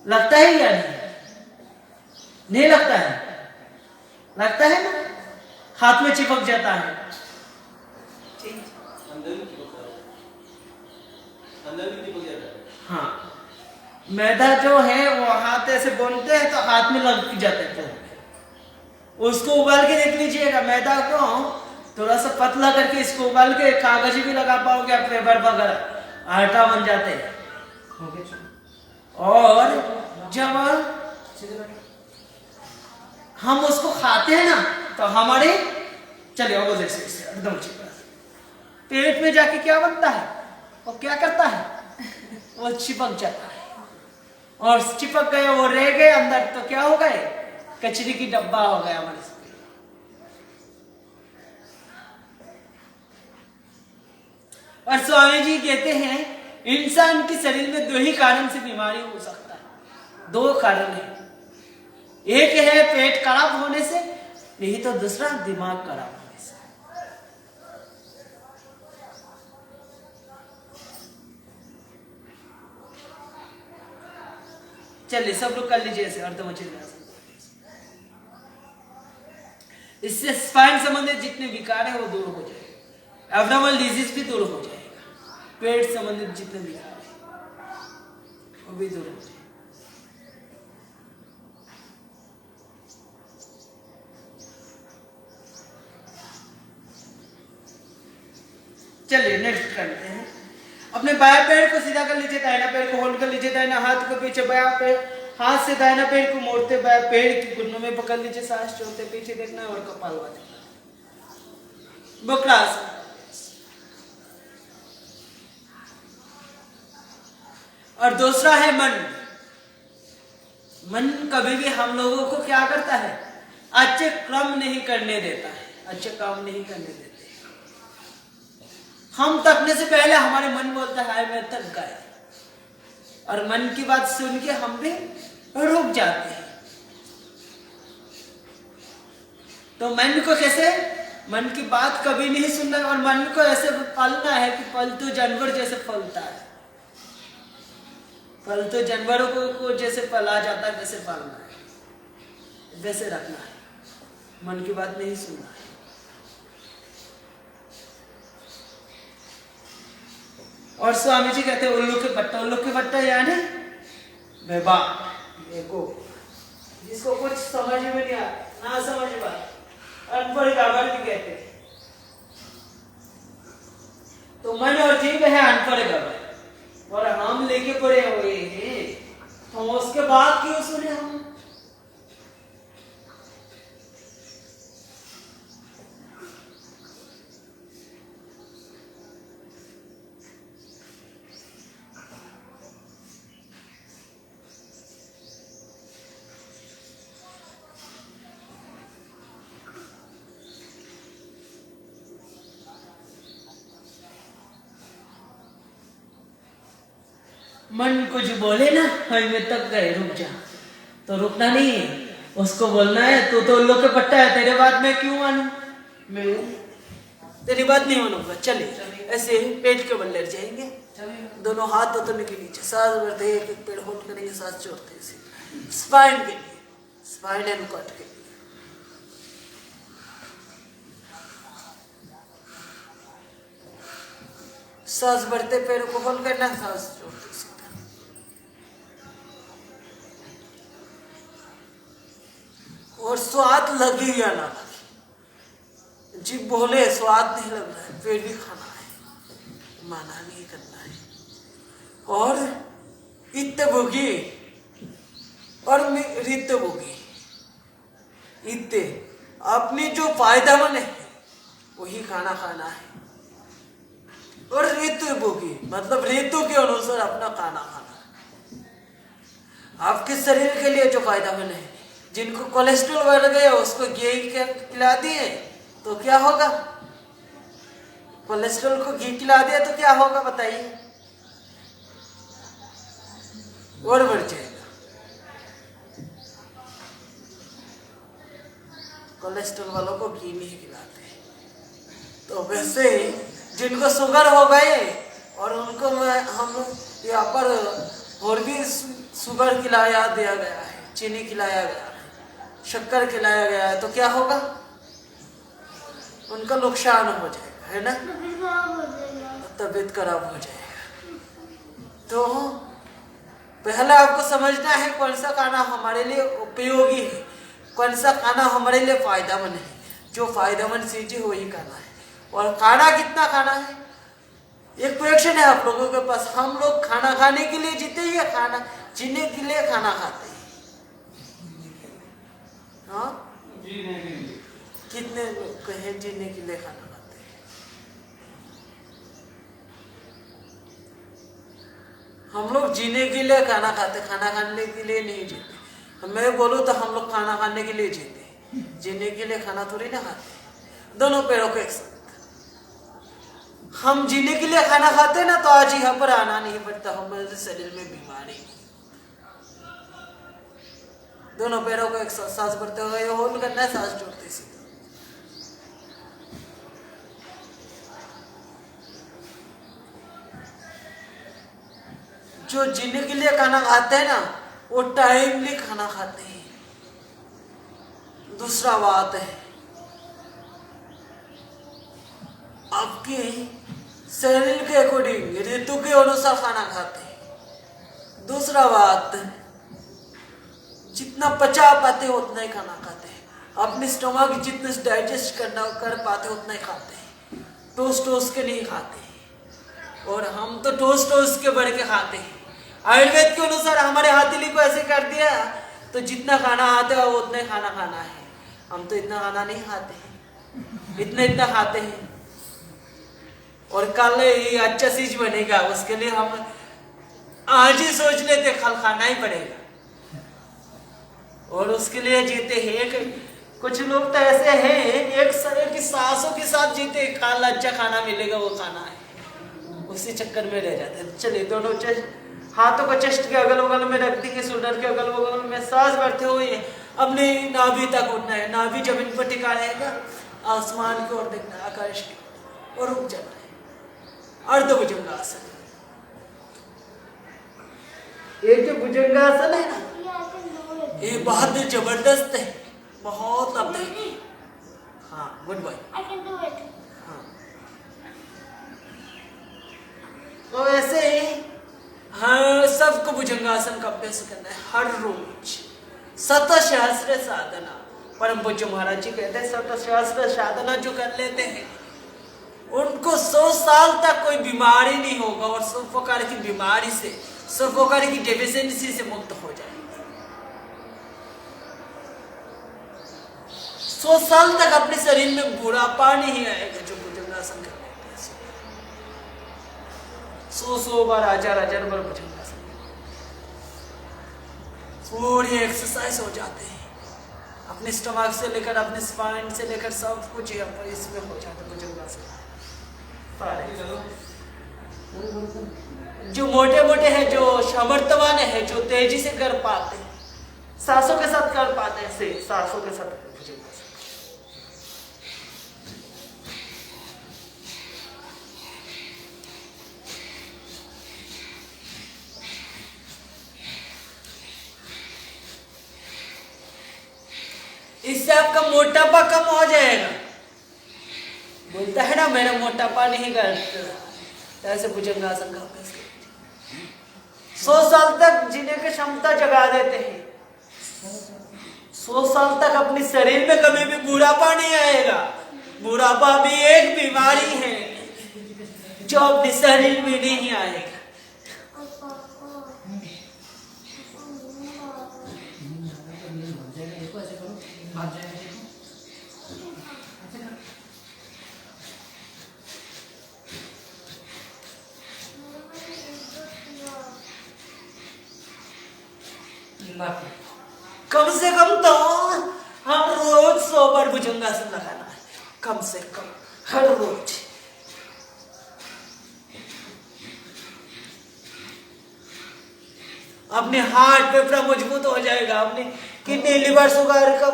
लगता है या नहीं? नहीं लगता है? लगता है ना, हाथ में चिपक जाता है। हाँ, मैदा जो है वो हाथ ऐसे बुनते हैं तो हाथ में लग जाते हैं। उसको उबाल के देख लीजिएगा, मैदा को थोड़ा सा पतला करके इसको उबाल के कागज भी लगा पाओगे आप, पेपर वगैरह, आटा बन जाते हैं। और जब हम उसको खाते हैं ना तो हमारे चलिए अपोजिट साइड से एकदम पेट में जाके क्या बनता है, वो क्या करता है, वो चिपक जाता है। और चिपक गए, वो रह गए अंदर तो क्या हो गए, कचरे की डब्बा हो गया हमारे से। और स्वामी जी कहते हैं इंसान के शरीर में 2 ही कारण से बीमारी हो सकता है, 2 कारण है। एक है पेट खराब होने से, नहीं तो दूसरा दिमाग खराब होने से। चलिए सब लोग कर लीजिए ऐसे अर्धमचित। इससे स्पाइन संबंधित जितने विकार है वो दूर हो जाएगा, एब्डोमिनल डिजीज भी दूर हो जाएगा, पेट संबंधित जितने विकार है वो भी दूर हो जाएगा। चलिए नेक्स्ट करते हैं। अपने बायां पैर को सीधा कर लीजिए, दाहिना पैर को होल्ड कर लीजिए, दाहिना हाथ को पीछे, बायां पैर हाथ से दाहिना पैर को मोड़ते बायां पैर की घुटनों में पकड़ लीजिए, सांस छोड़ते पीछे देखना है और कपालभाति, वक्रासन। और दूसरा है मन। मन कभी भी हम लोगों को क्या करता है, अच्छे क्रम नहीं करने देता है, अच्छे काम नहीं करने देता। हम थकने से पहले हमारे मन बोलता है मैं थक गए, और मन की बात सुन के हम भी रुक जाते हैं। तो मन को कैसे, मन की बात कभी नहीं सुनना, और मन को ऐसे पालना है कि पालतू जानवर जैसे पलता है, पालतू जानवरों को जैसे पाला जाता है वैसे पालना है, वैसे रखना है, मन की बात नहीं सुनना है। और स्वामी जी कहते हैं उल्लू के पट्टा, उल्लू के पट्टा यानी बेबा, देखो जिसको कुछ समझ में नहीं आता, ना समझ पाए, अनपढ़ गाबर भी कहते हैं। तो मन और जीव है अनपढ़ गाबर, और हम लेके पड़े हुए हैं, तो उसके बाद क्यों सुने हम? मन कुछ बोले ना, हमें तक गए रुक जा, तो रुकना नहीं है, उसको बोलना है तू तो उल्लू के पट्टा है, तेरे बात में क्यों मानूं? मैं तेरी बात नहीं मानूंगा। चलिए ऐसे पेट के बल लेट जाएंगे, दोनों हाथ उतरने के नीचे, सांस भरते एक एक पेड़ होल्ड करेंगे, सांस छोड़ते हैं स्पाइन के लिए, स्पाइन एंड कट के लिए। सांस भरते पैरों को होल्ड करना, सांस छोड़ते सीधा। और स्वाद लगे या ना लगे, जी बोले स्वाद नहीं लग रहा है फिर भी खाना है, माना नहीं करना है। और इत्ते भोगी और रित भोगी, इत्ते अपनी जो फायदा मन है वही खाना खाना है, और ऋतु भोगी मतलब ऋतु के अनुसार अपना खाना खाना है। आपके शरीर के लिए जो फायदा मन है, जिनको कोलेस्ट्रॉल बढ़ गया उसको घी खिला दिए तो क्या होगा? कोलेस्ट्रॉल को घी खिला दिया तो क्या होगा बताइए? और बढ़ जाएगा। कोलेस्ट्रॉल वालों को घी नहीं खिलाते। तो वैसे ही जिनको शुगर हो गए और उनको हम यहाँ पर और भी शुगर खिलाया दिया गया है, चीनी खिलाया गया है, शक्कर खिलाया गया है, तो क्या होगा? उनका नुकसान हो जाएगा, है ना? तबीयत खराब हो जाएगा। तो पहले आपको समझना है कौन सा खाना हमारे लिए उपयोगी है, कौन सा खाना हमारे लिए फायदेमंद है। जो फायदेमंद चीजें वही खाना है। और खाना कितना खाना है, एक क्वेश्चन है आप लोगों के पास। हम लोग खाना खाने के लिए जीते हैं या खाना जीने के लिए खाना खाते हैं? हाँ, कितने लोग कहे जीने के लिए खाना खाते हैं? हम लोग जीने के लिए खाना खाते, खाना खाने के लिए नहीं जीते। मैं बोलूँ तो हम लोग खाना खाने के लिए जीते, जीने के लिए खाना थोड़ी ना खाते। दोनों पैरों को एक साथ। हम जीने के लिए खाना खाते ना तो आज यहाँ पर आना नहीं पड़ता, हमारे शरीर में बीमारी। दोनों पैरों को एक साथ सांस भरते हुए होल्ड करना है, सांस छोड़ते सीधा। जो जीने के लिए खाना खाते हैं ना वो टाइमली खाना खाते हैं। दूसरा बात है आपके शरीर के अकॉर्डिंग ऋतु के अनुसार खाना खाते हैं। दूसरा बात जितना पचा पाते उतना ही खाना खाते हैं। अपने स्टमक जितना डाइजेस्ट कर पाते उतना ही खाते हैं। टोस्ट टोस्ट के नहीं खाते हैं। और हम तो टोस्ट टोस्ट के बढ़ के खाते हैं। आयुर्वेद के अनुसार हमारे हथेली को ऐसे कर दिया तो जितना खाना आता है वो उतना ही खाना खाना है। हम तो इतना खाना नहीं खाते हैं, इतना खाते हैं। और कल ये अच्छा चीज बनेगा उसके लिए हम आज ही सोच लेते कल खाना ही पड़ेगा और उसके लिए जीते हैं। कुछ लोग तो ऐसे हैं एक तरह की सांसों के साथ जीते, कल अच्छा खाना मिलेगा वो खाना है, उसी चक्कर में रह जाते हैं। चलिए दोनों हाथों को चेस्ट के अगल बगल में रख देंगे, शोल्डर के अगल बगल में सांस भरते हुए अपने नाभि तक उठना है। नाभि जमीन पर टिका रहेगा, आसमान की ओर देखना है, आकाश की ओर, और रुक जाना है। अर्धभुजंगासन। ये जो भुजंगासन है ना ये बहुत जबरदस्त है, बहुत लाभदायक। हाँ गुड बॉय। हाँ तो ऐसे ही हाँ सबको भुजंगासन का अभ्यास करना है हर रोज। शतसहस्र साधना, परम पूज्य महाराज जी कहते हैं शतसहस्र साधना जो कर लेते हैं उनको 100 साल तक कोई बीमारी नहीं होगा और सब प्रकार की बीमारी से, सब प्रकार की डेफिशिएंसी से मुक्त हो जाएंगे। 100 साल तक अपने शरीर में बुढ़ापा नहीं आएगा जो भुजंगासन कर लेते हैं। 100 बार, हजार बार भुजंगासन, पूरी एक्सरसाइज हो जाते हैं। अपने स्टमक से लेकर अपने स्पाइन से लेकर सब कुछ इसमें हो जाता है भुजंगासन। जो मोटे मोटे हैं, जो सामर्थ्यवान है, जो तेजी से कर पाते हैं सांसों के साथ कर पाते हैं, ऐसे सांसों के साथ भुजंगासन। इससे आपका मोटापा कम हो जाएगा। बोलता है ना मेरा मोटापा नहीं करता, ऐसे भुजंगासन का अभ्यास करें। 100 साल तक जीने की क्षमता जगा देते हैं। 100 साल तक अपने शरीर में कभी भी बुढ़ापा नहीं आएगा। बुढ़ापा भी एक बीमारी है जो अपने शरीर में नहीं आएगा। देखो ऐसे करो, भाग जाएगा। कम से कम तो हम रोज 100 बार भुजंगासन लगाना है, कम से कम हर रोज। अपने हार्ट पे पूरा मजबूत हो जाएगा। अपने किडनी लिवर शुगर का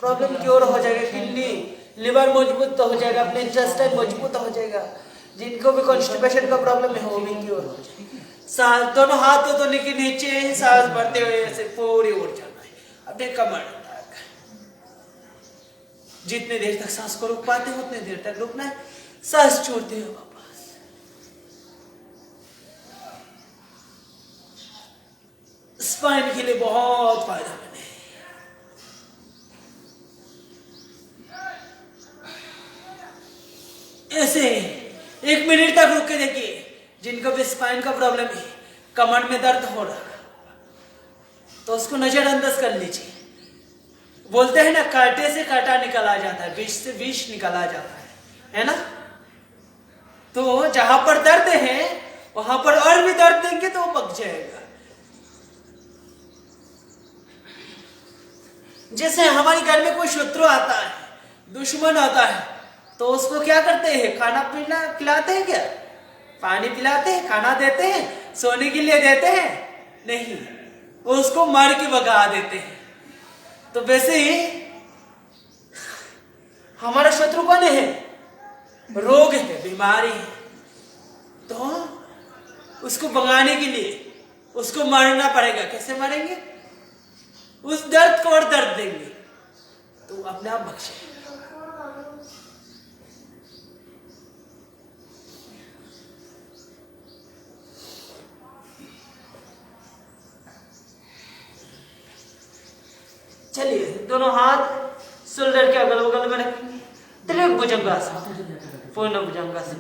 प्रॉब्लम क्योर हो जाएगा। किडनी लिवर मजबूत हो जाएगा। अपने इंटेस्टाइन मजबूत हो जाएगा। जिनको भी कॉन्स्टिपेशन का प्रॉब्लम है वो भी क्योर हो जाएगा। सांस दोनों हाथों तो के नीचे सांस भरते हुए ऐसे पूरी ओर जाना है अपने कमर तक। जितने देर तक सांस को रोक पाते हो उतने देर तक रुकना है। सांस छोड़ते हो वापस। स्पाइन के लिए बहुत फायदेमंद है। ऐसे 1 मिनट तक रुक के देखिए। जिनको भी स्पाइन का प्रॉब्लम है, कमर में दर्द हो रहा तो उसको नजरअंदाज कर लीजिए। बोलते हैं ना कांटे से कांटा निकला जाता है, विष से विष निकला जाता है ना। तो जहां पर दर्द है वहां पर और भी दर्द देंगे तो वो पक जाएगा। जैसे हमारे घर में कोई शत्रु आता है, दुश्मन आता है, तो उसको क्या करते हैं? खाना पीना खिलाते हैं क्या? पानी पिलाते हैं? खाना देते हैं? सोने के लिए देते हैं? नहीं, उसको मार के भगा देते हैं। तो वैसे ही हमारा शत्रु कौन है? रोग है, बीमारी है। तो उसको भगाने के लिए उसको मारना पड़ेगा। कैसे मारेंगे? उस दर्द को और दर्द देंगे तो अपने आप बख्शेगा। चलिए दोनों हाथ शोल्डर के अगल बगल में रखेंगे। त्रिभुज भुजंगासन, पूर्ण भुजंगासन।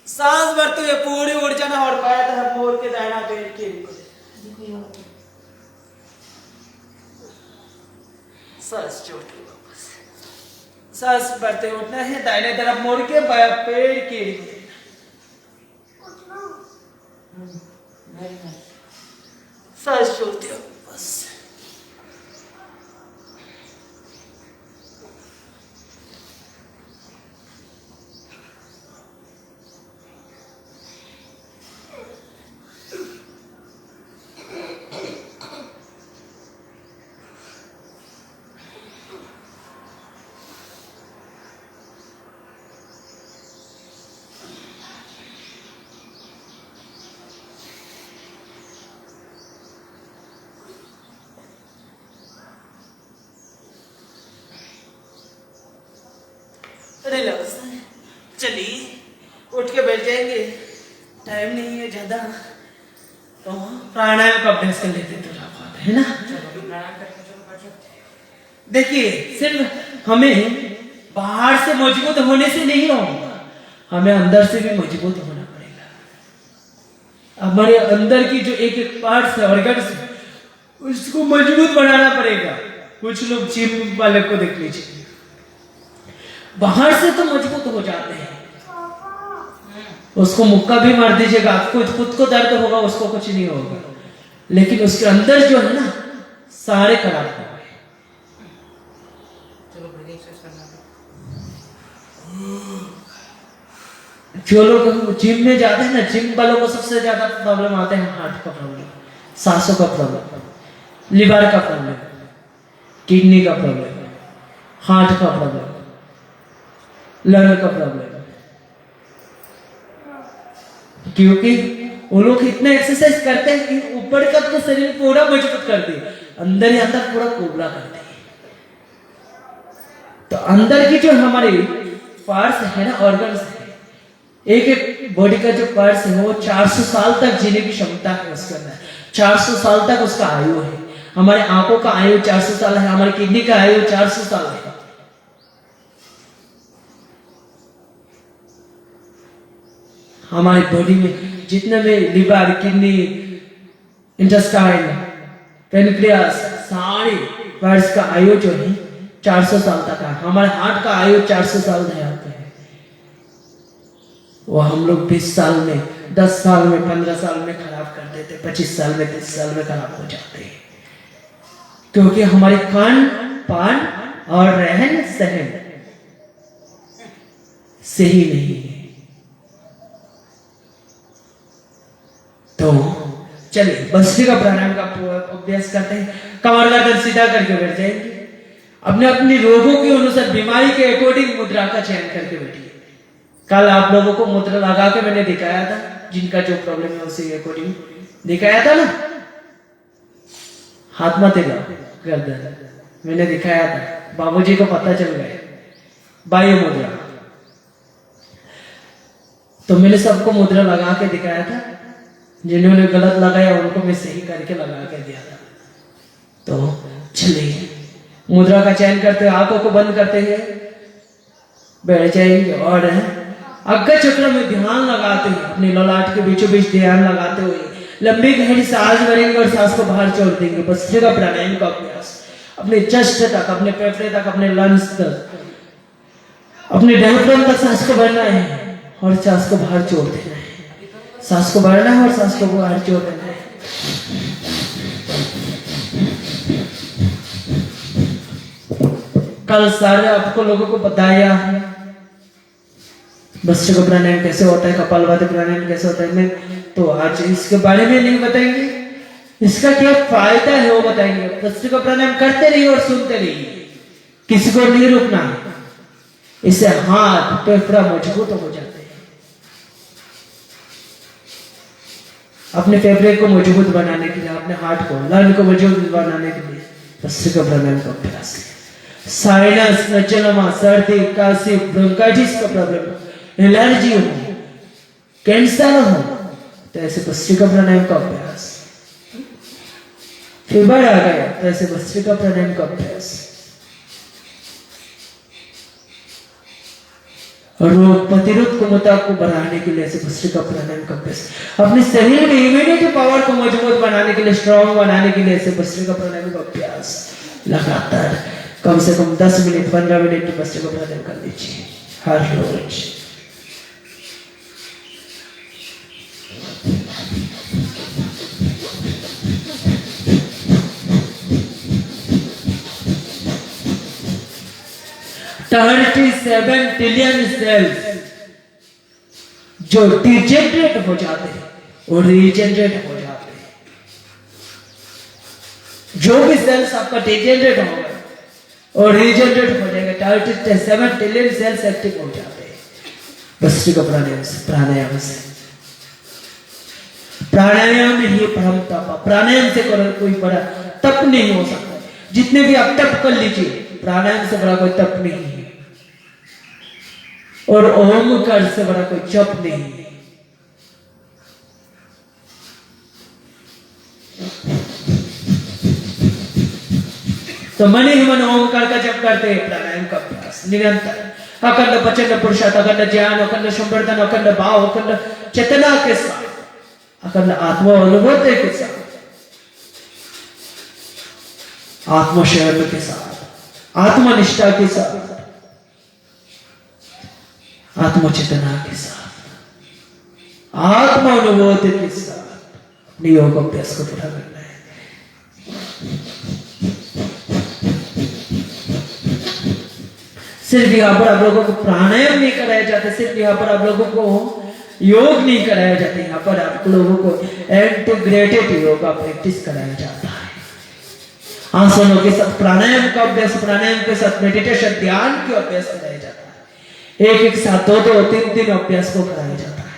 सांस भरते हुए पूरी उड़ जाना और बाएं तरफ मोड़ के दाहिना पैर के सांस छोड़ के वापस। सांस भरते हुए उठना है, दाहिने तरफ मोड़ के बाएं पैर के सांस छोड़ते हुए वापस। रिलैक्स। चलिए उठ के बैठ जाएंगे, टाइम नहीं है ज्यादा, तो प्राणायाम का अभ्यास कर लेते हैं। थोड़ा बहुत है ना। देखिए सिर्फ हमें बाहर से मजबूत होने से नहीं होगा, हमें अंदर से भी मजबूत होना पड़ेगा। हमारे अंदर की जो एक एक पार्ट है, ऑर्गन्स है, उसको मजबूत बनाना पड़ेगा। कुछ लोग जिम वाले को देख लीजिए, बाहर से तो मजबूत हो जाते हैं, उसको मुक्का भी मार दीजिएगा, आपको खुद को दर्द होगा, उसको कुछ नहीं होगा, लेकिन उसके अंदर जो है ना सारे खराब हो गए। जो लोग जिम में जाते हैं ना, जिम वालों को सबसे ज्यादा प्रॉब्लम आते हैं हार्ट का प्रॉब्लम, सांसों का प्रॉब्लम। लिवर का प्रॉब्लम, किडनी का प्रॉब्लम, हार्ट का प्रॉब्लम, लंग का प्रॉब्लम, क्योंकि वो लोग इतना एक्सरसाइज करते हैं कि ऊपर का तो शरीर पूरा मजबूत करते हैं, अंदर ही अंदर पूरा कोबरा करते हैं। तो अंदर की जो हमारी पार्ट्स है ना, ऑर्गन्स है, एक एक बॉडी का जो पार्ट्स है वो 400 साल तक जीने की क्षमता है उसके अंदर। 400 साल तक उसका आयु है। हमारे आंखों का आयु 400 साल है, हमारी किडनी का आयु 400 साल है। हमारी बॉडी में जितने भी लिवर, किडनी, इंटेस्टाइन, पेनक्रियास, सारी पार्ट्स का आयु जो है 400 साल तक है। हमारे हार्ट का आयु 400 साल है। वो हम लोग 20 साल में, 10 साल में, 15 साल में खराब कर देते, 25 साल में, 30 साल में खराब हो जाते हैं, क्योंकि हमारे खान पान और रहन सहन सही नहीं है। तो चलिए भस्त्रिका प्राणायाम का अभ्यास करते हैं। कमर गर्दन सीधा करके बैठ जाएंगे। अपने अपने रोगों के अनुसार, बीमारी के अकॉर्डिंग मुद्रा का चयन करके बैठिए। कल आप लोगों को मुद्रा लगा के मैंने दिखाया था, जिनका जो प्रॉब्लम है उसी के अकॉर्डिंग दिखाया था ना। हाथ मत हिलाओ, गर्दन मैंने दिखाया था, बाबूजी को पता चल गया। वायु मुद्रा तो मैंने सबको मुद्रा लगा के दिखाया था। जिन्होंने गलत लगाया उनको मैं सही करके लगा के दिया था। तो चलिए मुद्रा का चयन करते हुए आंखों को बंद करते हुए बैठ जाएंगे और अग्र चक्र में ध्यान लगाते हुए, अपने ललाट के बीचों बीच ध्यान लगाते हुए लंबी गहरी सांस भरेंगे और सांस को बाहर छोड़ देंगे। भस्त्रिका प्राणायाम का अभ्यास अपने चेस्ट तक, अपने फेफड़े तक, अपने लंग्स तक, अपने डायफ्राम तक सांस को भरना है और सांस को बाहर छोड़ देना है। सांस को भरना है और सांस को बाहर छोड़ देना है। कल सारे आपको लोगों को बताया है भस्त्रिका प्राणायाम कैसे होता है, कपालभाति प्राणायाम कैसे होता है। मैं तो आज इसके बारे में नहीं बताएंगे, इसका क्या फायदा है वो बताएंगे। भस्त्रिका प्राणायाम करते रहिए और सुनते रहिए, किसी को नहीं रुकना है। इससे हाथ फेफड़ा मजबूत हो जाते हैं। अपने फेफड़े को मजबूत बनाने के लिए, अपने हार्ट को, लंग को मजबूत बनाने के लिए भस्त्रिका प्राणायाम का अभ्यास करें। साइनस, नचलमा, सर्दी, काशी, ब्रोंकाइटिस का प्रॉब्लम, एलर्जी हो, कैंसर हो, तो ऐसे भस्त्रिका प्राणायाम का अभ्यास। फीवर आ गया तो ऐसे भस्त्रिका प्राणायाम का अभ्यास। रोग प्रतिरोध क्षमता को बढ़ाने के लिए ऐसे भस्त्रिका प्राणायाम का अभ्यास। अपने शरीर में इम्यूनिटी पावर को मजबूत बनाने के लिए, स्ट्रॉन्ग बनाने के लिए ऐसे भस्त्रिका प्राणायाम का अभ्यास लगातार कम से कम 10 मिनट 15 मिनट भस्त्रिका प्राणायाम कर लीजिए हर रोज। $37 ट्रिलियन सेल्स जो डिजेनरेट हो जाते हैं और रीजेनरेट हो जाते हैं। जो भी सेल्स आपका डिजेनरेट होगा और रीजेनरेट हो जाएगा, 37 ट्रिलियन सेल्स एक्टिव हो जाते हैं भस्त्रिका प्राणायाम से। प्राणायाम ही परम तप। प्राणायाम से कोई बड़ा तप नहीं हो सकता। जितने भी आप तप कर लीजिए, प्राणायाम से बड़ा कोई तप नहीं है और ओमकार से बड़ा कोई जप नहीं है। तो मन ही मन ओमकार का जप करते हैं। प्राणायाम का अभ्यास निरंतर अखंड प्रचंड पुरुषार्थ, अखंड ज्ञान, अखंड संवर्धन, अखंड भाव, अखंड चेतना के साथ, अखंड आत्मा अनुभूति के साथ, आत्मशरण के साथ, आत्मनिष्ठा के साथ, आत्मचेतना के साथ, आत्म अनुभूति के साथ अपने योग अभ्यास को पूरा करना है। सिर्फ यहाँ पर आप लोगों को प्राणायाम नहीं कराया जाता, सिर्फ यहाँ पर आप लोगों को योग नहीं कराया जाता, यहाँ पर आप लोगों को इंटीग्रेटेड योगा प्रैक्टिस कराया जाता है। आसनों के साथ प्राणायाम का अभ्यास, प्राणायाम के साथ मेडिटेशन ध्यान के अभ्यास कराया जाता है। एक एक साथ दो दो तीन तीन अभ्यास को कराया जाता है।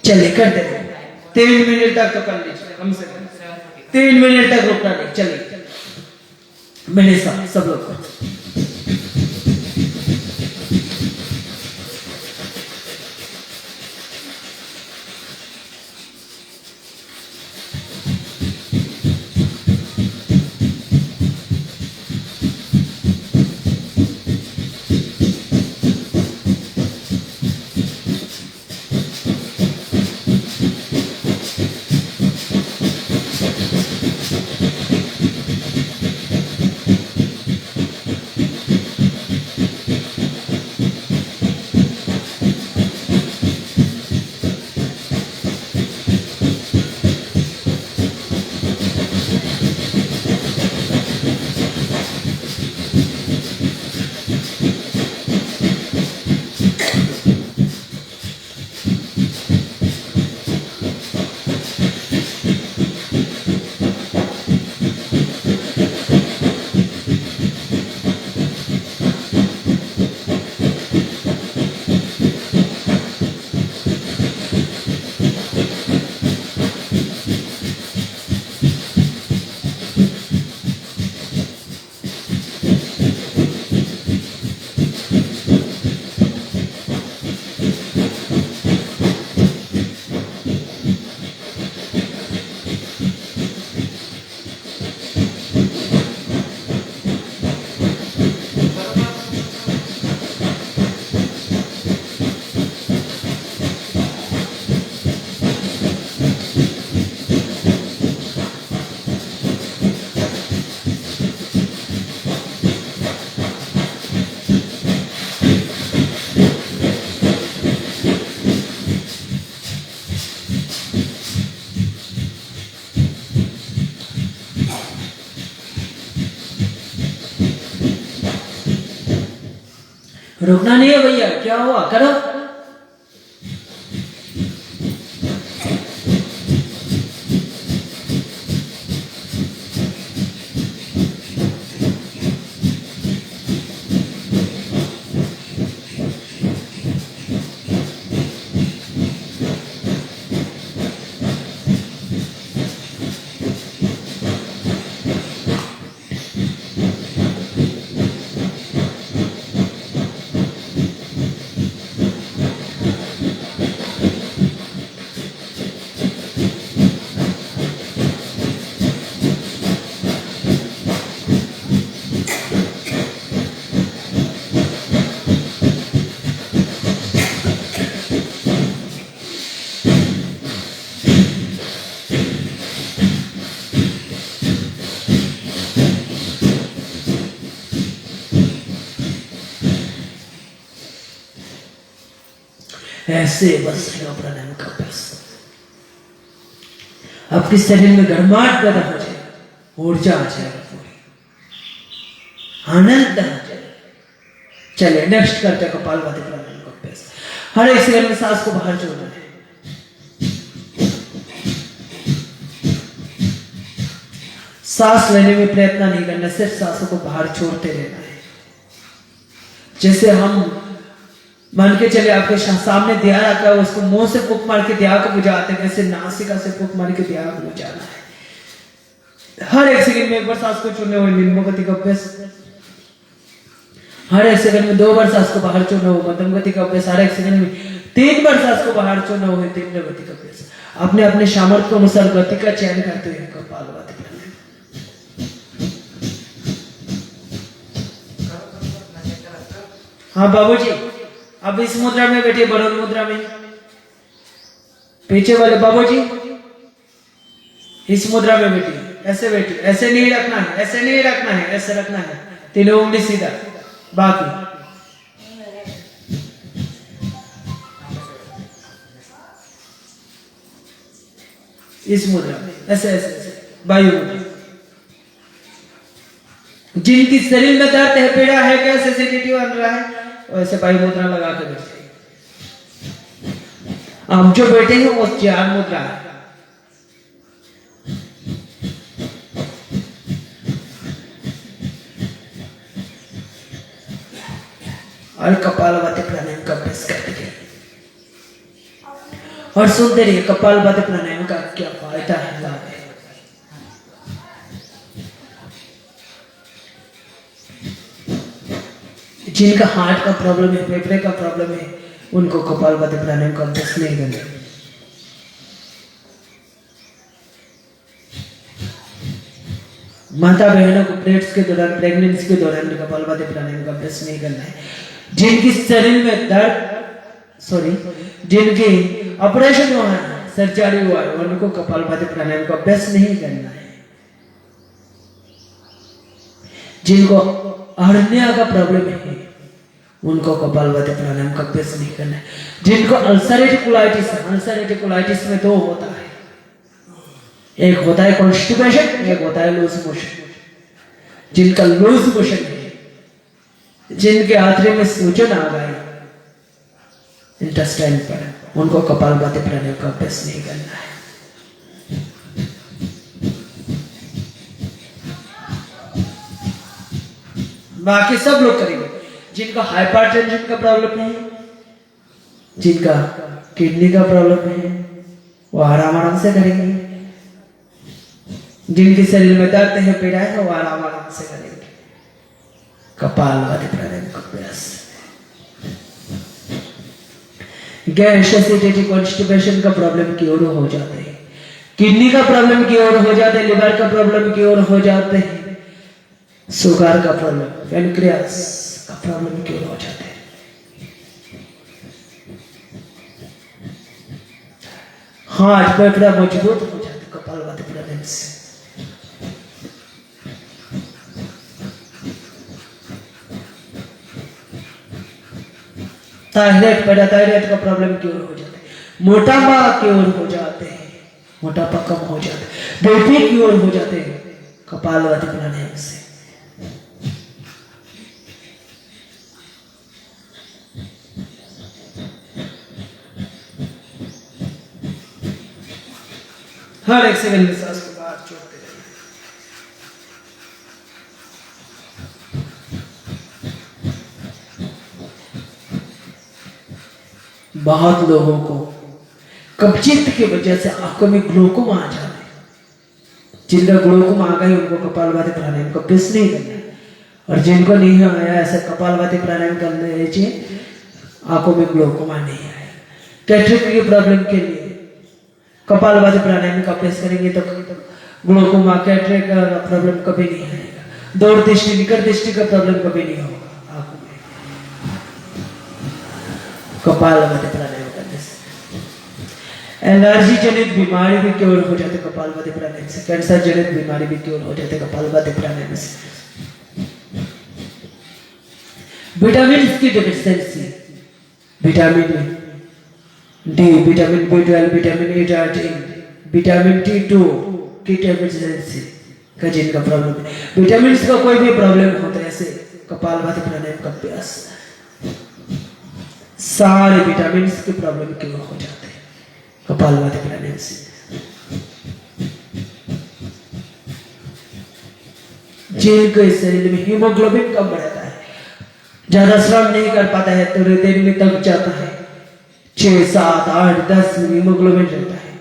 चलिए करते रहिए, 3 मिनट तक तो कर लीजिए, कम से कम 3 मिनट तक रुकना नहीं। चलिए मेरे साथ सब लोग रुकना नहीं है भैया, क्या हुआ करो। ऐसे बस लो प्राणायाम का अभ्यास, आपके शरीर में गर्माहट पैदा हो जाए, ऊर्जा आ जाएगा, पूरी आनंद आ जाएगा। चलिए नेक्स्ट करते कपालभाति प्राणायाम का अभ्यास। हर एक सेकंड में सांस को बाहर छोड़ना है। सांस लेने में प्रयत्न नहीं करना, सिर्फ सांसों को बाहर छोड़ते रहना है। जैसे हम मान के चले आपके सामने दिया रखा है, उसको मुंह से फूंक मार के दिया को बुझाते हैं, वैसे नासिका से फूंक मार के दिया को बुझाना है। हर एक सेकंड में एक बार सांस को छोड़ना हो निम्न गति का अभ्यास, हर एक सेकंड में 2 बार सांस को बाहर छोड़ना हो मध्यम गति का अभ्यास, हर एक सेकंड में 3 बार सांस को बाहर छोड़ना हो तीव्र गति का अभ्यास। अपने अपने सामर्थ्य के अनुसार गति का चयन करते हुए कपालभाति प्राणायाम। हाँ बाबूजी, अब इस मुद्रा में बैठिए, बरोद मुद्रा में। पीछे वाले बाबूजी इस मुद्रा में बैठिए, ऐसे बैठिए, ऐसे नहीं रखना है, ऐसे नहीं रखना है, ऐसे रखना है, तीनों उंगली सीधा, बाकी इस मुद्रा में ऐसे ऐसे ऐसे वायु मुद्रा। जिनकी शरीर में दर्द है, पीड़ा है, कैसे एसिडिटी बन रहा है, वैसे वायु मुद्रा लगा के बैठे। हम जो बैठे हैं वो ज्ञान मुद्रा है। और कपालभाति प्राणायाम का अभ्यास करते रहिए और सुनते रहिए कपालभाति प्राणायाम का क्या फायदा है, लाभ है। जिनका हार्ट का प्रॉब्लम है, फेफड़े का प्रॉब्लम है, उनको कपालभाति प्राणायाम का अभ्यास नहीं करना। माता बहनों को पीरियड्स के दौरान, प्रेगनेंसी के दौरान कपालभाति प्राणायाम का अभ्यास नहीं करना है। जिनकी शरीर में जिनकी ऑपरेशन हुआ है, सर्जरी हुआ है, उनको कपालभाति प्राणायाम का अभ्यास नहीं करना है। जिनको हर्निया का प्रॉब्लम है, उनको कपालभाति प्राणायाम का अभ्यास नहीं करना है। जिनको अल्सरेटिव कोलाइटिस है, अल्सरेटिव कोलाइटिस में दो होता है, एक होता है कॉन्स्टिपेशन, एक होता है लूज मोशन। जिनका लूज मोशन है, जिनके आंतरे में सूजन आ गए इंटेस्टाइन पर, उनको कपालभाति प्राणायाम का अभ्यास नहीं करना है। बाकी सब लोग करेंगे। जिनका हाइपरटेंशन का प्रॉब्लम है, जिनका किडनी का प्रॉब्लम है, वो आराम आराम से करेंगे। जिनके शरीर में दर्द है, पीड़ा है, वो आराम आराम से करेंगे कपालभाति प्राणायाम का अभ्यास। गैस, एसिडिटी, कॉन्स्टिपेशन का प्रॉब्लम क्योर हो जाते हैं, किडनी का प्रॉब्लम क्योर हो जाते हैं, लिवर का प्रॉब्लम क्योर हो जाते हैं, शुगर का प्रॉब्लम, पैनक्रियास का प्रॉब्लम क्योर हो जाते हैं। हार्ट फेफड़ा मजबूत हो जाते कपालभाति प्राणायाम से। थायराइड, पैराथायराइड का प्रॉब्लम क्योर हो जाता है, मोटापा क्योर हो जाते हैं, मोटापा कम हो जाता है, बीपी क्योर हो जाते हैं कपालभाति प्राणायाम से। हर एक सेकंड में सांस को बाहर छोड़ते रहिए। बहुत लोगों को कब्जियत की वजह से आंखों में ग्लोकोमा आ जाता है। जिनका ग्लोकोमा आ गया, उनको कपालभाति प्राणायाम का अभ्यास नहीं करना है। और जिनको नहीं आया, ऐसा कपालभाति प्राणायाम करने लीजिए, आंखों में ग्लोकोमा नहीं आए। कैटरेक्ट की प्रॉब्लम के लिए कपालभाति प्राणायाम का अभ्यास करेंगे तो ग्लोकोमा, कैटरेक्ट का प्रॉब्लम कभी नहीं आएगा। दूर दृष्टि, निकट दृष्टि का प्रॉब्लम कभी नहीं होगा आंखों में कपालभाति प्राणायाम करने से। एलर्जी जनित बीमारी भी क्योर हो जाते कपालभाति प्राणायाम से। कैंसर जनित बीमारी भी क्योर हो जाते कपालभाति प्राणायाम से। विटामिन की deficiency, vitamin D, vitamin B12, vitamin E13, vitamin T2 की डेफिशिएंसी का जिनका प्रॉब्लम है, विटामिन का कोई भी प्रॉब्लम होता है, ऐसे कपालभाति प्राणायाम का अभ्यास, सारे विटामिन की प्रॉब्लम क्यों हो जाते हैं कपालभाति प्राणायाम से। जिनके शरीर में हीमोग्लोबिन कम रहता है, ज्यादा श्रम नहीं कर पाता है, तो हृदय में थक जाता है, 6, 7, 8, 10 हीमोग्लोबिन रहता है,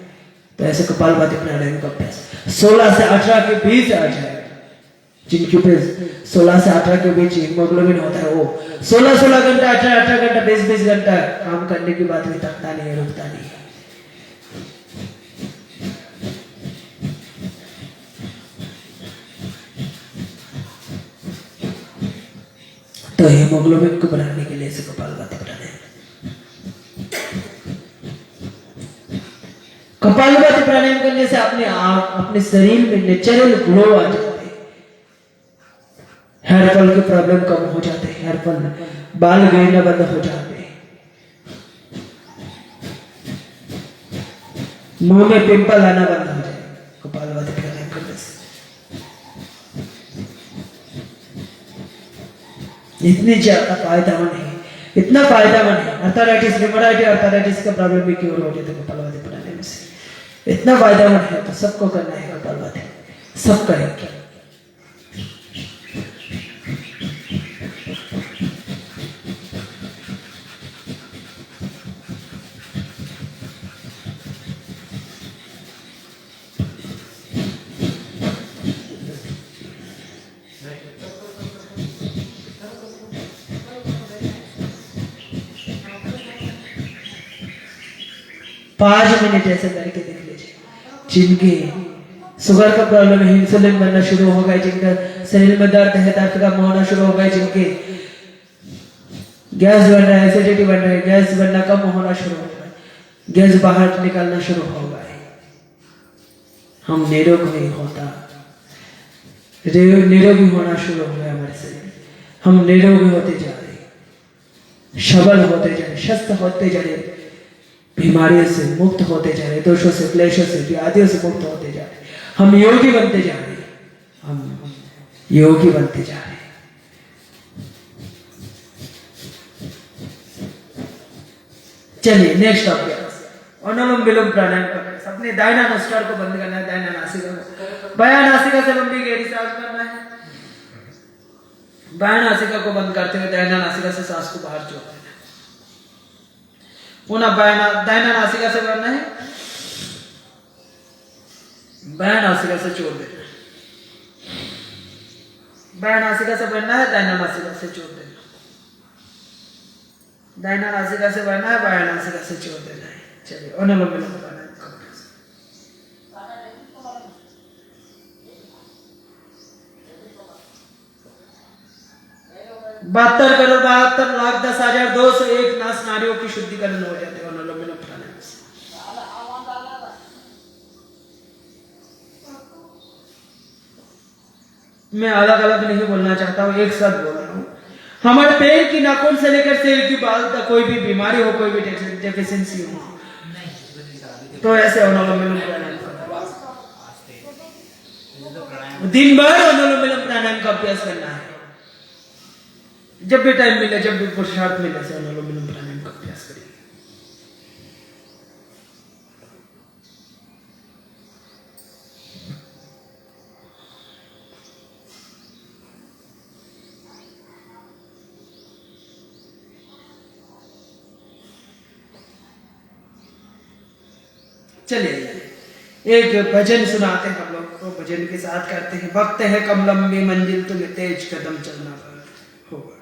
तो ऐसे कपालभाति प्राणायाम का अभ्यास 16 से 18 के बीच आ जाए। जिनके पे 16 से 18 के बीच हीमोग्लोबिन होता है, वो 16 घंटा, 18 घंटा, 20 घंटा काम करने के बाद भी थकता नहीं है, रुकता नहीं है। तो हीमोग्लोबिन को बढ़ाने के लिए इसे कपालभाति प्राणायाम। कपालभाति प्राणायाम करने से अपने शरीर में नेचुरल ग्लो आ जाता है। हेयर फॉल के प्रॉब्लम कम हो जाते हैं, हेयर फॉल, बाल गिरना बंद हो जाते हैं, मुंह में पिंपल आना बंद हो जाए कपालभाति प्राणायाम करने से। इतनी ज्यादा फायदेमंद है, इतना फायदेमंद है। अर्थराइटिस, अर्थराइटिस का प्रॉब्लम भी क्योर हो जाता है कपालभाति प्राणायाम से। इतना फायदेमंद है तो सबको करना है कपालभाति, सब करेंगे। 5 मिनट ऐसे करके देख लीजिए। जिनके शुगर का प्रॉब्लम है, इंसुलिन बनना शुरू हो गया, जिनका शरीर में दर्द है, दर्द कम होना शुरू हो गया, जिनके गैस बन रहा है, एसिडिटी बन रहा है, गैस बनना कम होना शुरू हो गया, गैस बाहर निकालना शुरू हो गया, हम निरोग नहीं होता, निरोगी होना शुरू हो गया हमारे शरीर, हम निरोगी होते जा रहे, सबल होते जा रहे, स्वस्थ होते जा रहे, बीमारियों से मुक्त होते जा रहे, दोषों से, क्लेशों से, व्याधियों से मुक्त होते जा रहे, हम योगी बनते जा रहे, हम योगी बनते जा रहे। चलिए नेक्स्ट अभ्यास, अनुलोम विलोम प्राणायाम का अभ्यास। अपने दाहिना नमस्कार को बंद करना है, दाहिना नासिका को, बायां नासिका से लंबी गहरी सांस करना है, बायां नासिका को बंद करते हुए दाहिना नासिका से सांस को बाहर छोड़ देना है, पुनः दाहिना नासिका से भरना है, बायां नासिका से छोड़ देना है, बायां नासिका से भरना है, दाहिना नासिका से छोड़ देना, दाहिना नासिका से भरना है, बायां नासिका से छोड़ देना है। चलिए अनुलोम विलोम प्राणायाम का अभ्यास। 72 करोड़ 72 लाख 10,201 नास नारियों की शुद्धिकरण हो जाते हैं अनुलोम विलोम प्राणायाम से। मैं अलग अलग नहीं बोलना चाहता हूँ, एक साथ बोल रहा हूँ। हमारे पैर की नाखून से लेकर सिर की बाल तक कोई भी बीमारी हो, कोई भी डेफिशिएंसी हो, तो ऐसे अनुलोम विलोम प्राणायाम करना, दिन भर अनुलोम विलोम प्राणायाम का अभ्यास करना है। जब भी टाइम मिले, जब भी पुरुषार्थ मिले, से अनुलोम विलोम प्राणायाम का अभ्यास करिए। चलिए एक भजन सुनाते हैं हम लोग को, भजन के साथ करते हैं। वक्त है कम लंबी मंजिल, तुम्हें तेज कदम चलना होगा।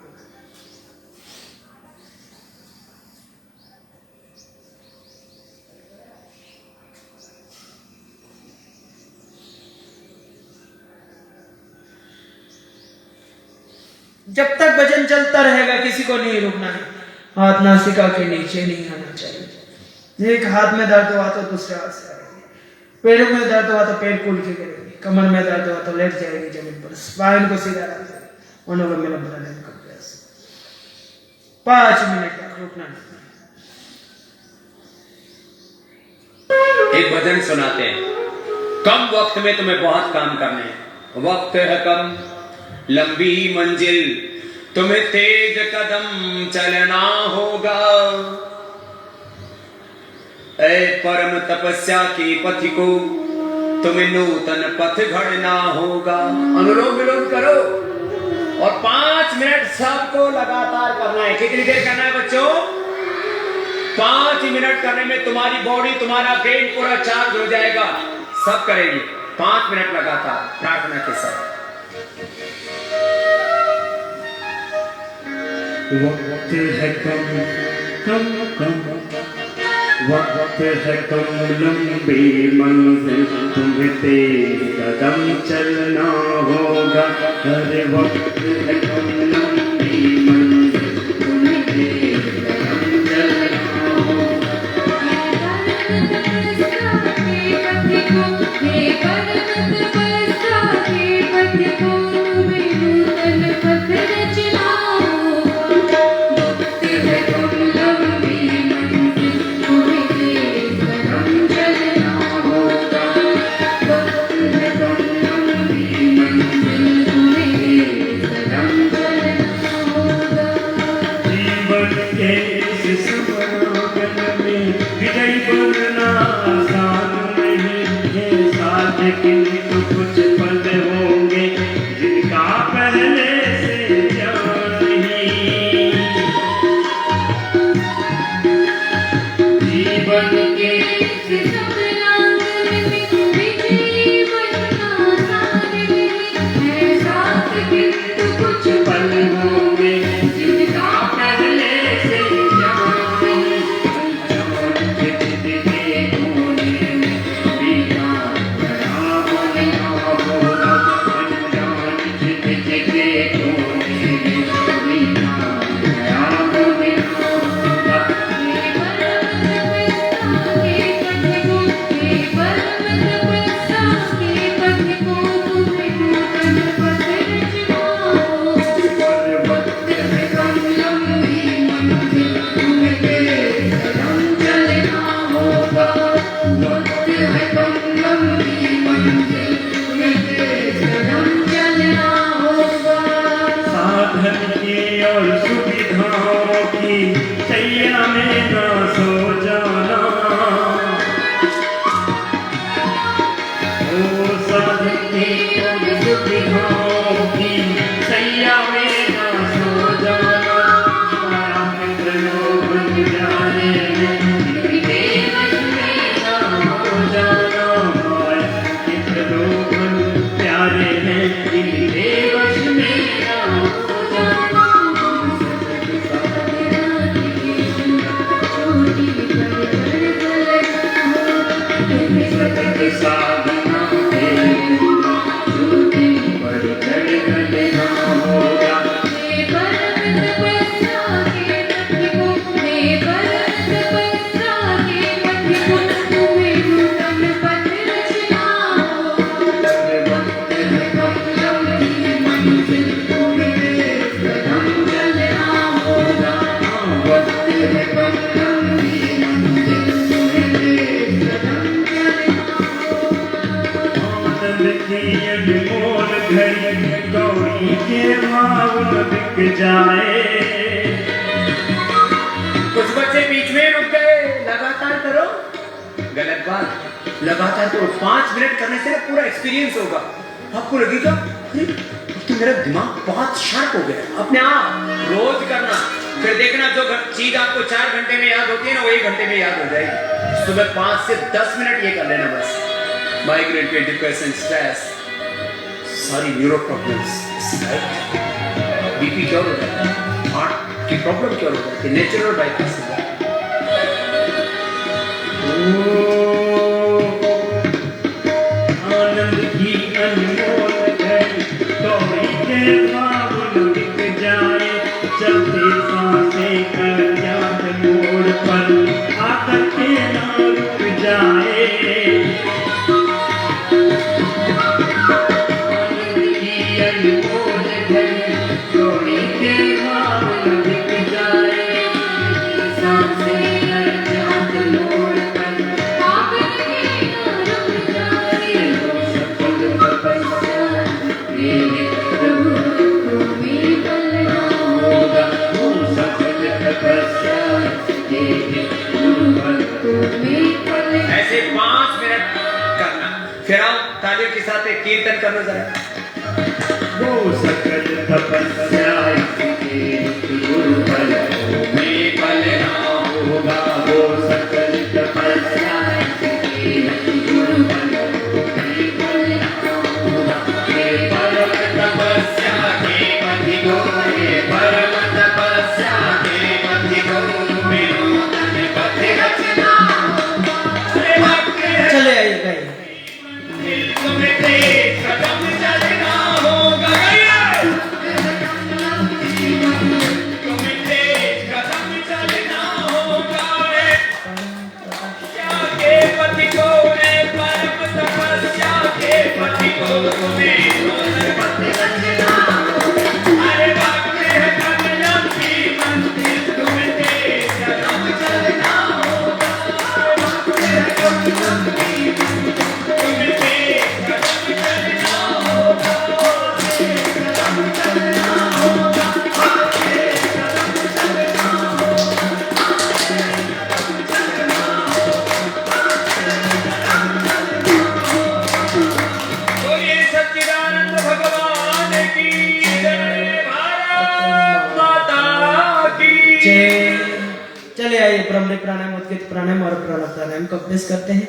जब तक भजन चलता रहेगा किसी को नहीं रुकना है। हाथ नासिका के नीचे नहीं आना चाहिए। एक हाथ में दर्द हुआ तो दूसरे हाथ से आएगी, पैरों में दर्द हुआ तो पैर खोल के करेगी, कमर में दर्द हुआ तो लेट जाएगी जमीन पर, स्पाइन को सीधा रखेगी। अनुलोम विलोम प्राणायाम का अभ्यास 5 मिनट तक रुकना नहीं। एक भजन सुनाते हैं। कम वक्त में तुम्हें बहुत काम करने हैं, वक्त है कम लंबी मंजिल, तुम्हें तेज कदम चलना होगा। ऐ परम तपस्या के पथ को तुम्हें नूतन पथ घड़ना होगा। अनुलोम विलोम करो और 5 मिनट सबको लगातार करना है। कितनी देर करना है बच्चों? 5 मिनट करने में तुम्हारी बॉडी, तुम्हारा ब्रेन पूरा चार्ज हो जाएगा। सब करेंगे 5 मिनट लगातार प्रार्थना के साथ। वक्त है कम कम कम, वक्त है कम लंबी मंजिल, तुम्हें तेज कदम चलना होगा। अरे वक्त है कम लंबी मंजिल, तुम्हें तेज कदम चलना होगा। लेकिन तो कुछ पल होंगे जिनका पहले से जान नहीं। जीवन के कुछ पल होंगे जिनका पहले से जान नहीं। जाए। कुछ बच्चे बीच में रुक गए। लगातार करो। गलत बात। लगातार करो। 5 मिनट करने से ना पूरा एक्सपीरियंस होगा। आपको लगेगा अरे तो मेरा दिमाग बहुत शार्प हो गया। अपने आप रोज करना, फिर देखना जो चीज आपको 4 घंटे में याद होती है ना, वो 1 घंटे में याद हो जाएगी। सुबह 5 से 10 मिनट ये कर लेना बस। माइग्रेन पे डिप्रेशन, स्ट्रेस, सारी न्यूरो प्रॉब्लम्स, बीपी क्यों हो जाता है, हार्ट की प्रॉब्लम क्यों हो जाती है, नेचुरल बाईपास हो जाता है। आनंद की अनमोल घड़ी दौड़ी के बाबुल बिक जाए। चलते सांसें कर याद मोड़ पर आकर के ना रुक जाए। आनंद की अनमोल घड़ी दौड़ी के बाबुल बिक जाए। सांसें कर याद मोड़ पर आकर के ना रुक जाए। सफल तपस्या मेरे प्रभु तुम्हें पलना होगा। वो सफल तपस्या मेरे प्रभु तुम्हें पलना। ऐसे 5 मिनट करना। फिर आओ तालियों के साथ एक कीर्तन करना जरा। वो सकल तपस्या मेरे गुरु बल तुम्हें पलना होगा। वो सकल तपस्या मेरे गुरु बल तुम्हें पलना होगा। हे परम तपस्या के पथि को, हे परम तपस्या के पथि को मेरो तन पथ रचना होगा। अरे भक्त चले आइए गाइए। तुम्हें तेज कदम चलना होगा। तुम्हें तेज कदम चलना होगा। तपस्या के पथि को, हे परम तपस्या के पथि को तुम्हें रोशन पथ रचना होगा। अरे भक्त है कदम की मंदिर तुम्हें तेज कदम चलना होगा। भक्त है कदम की मंदिर तुम्हें तेज कदम चलना होगा। तेज कदम चलना होगा। तेज कदम चलना होगा। बोलिए सच्चिदानंद भगवान की जय। भारत माता की जय। चले आइए ब्रह्मणी प्राणायाम, उद्गीत प्राणायाम और प्राणायाम प्राणायाम का अभ्यास करते हैं।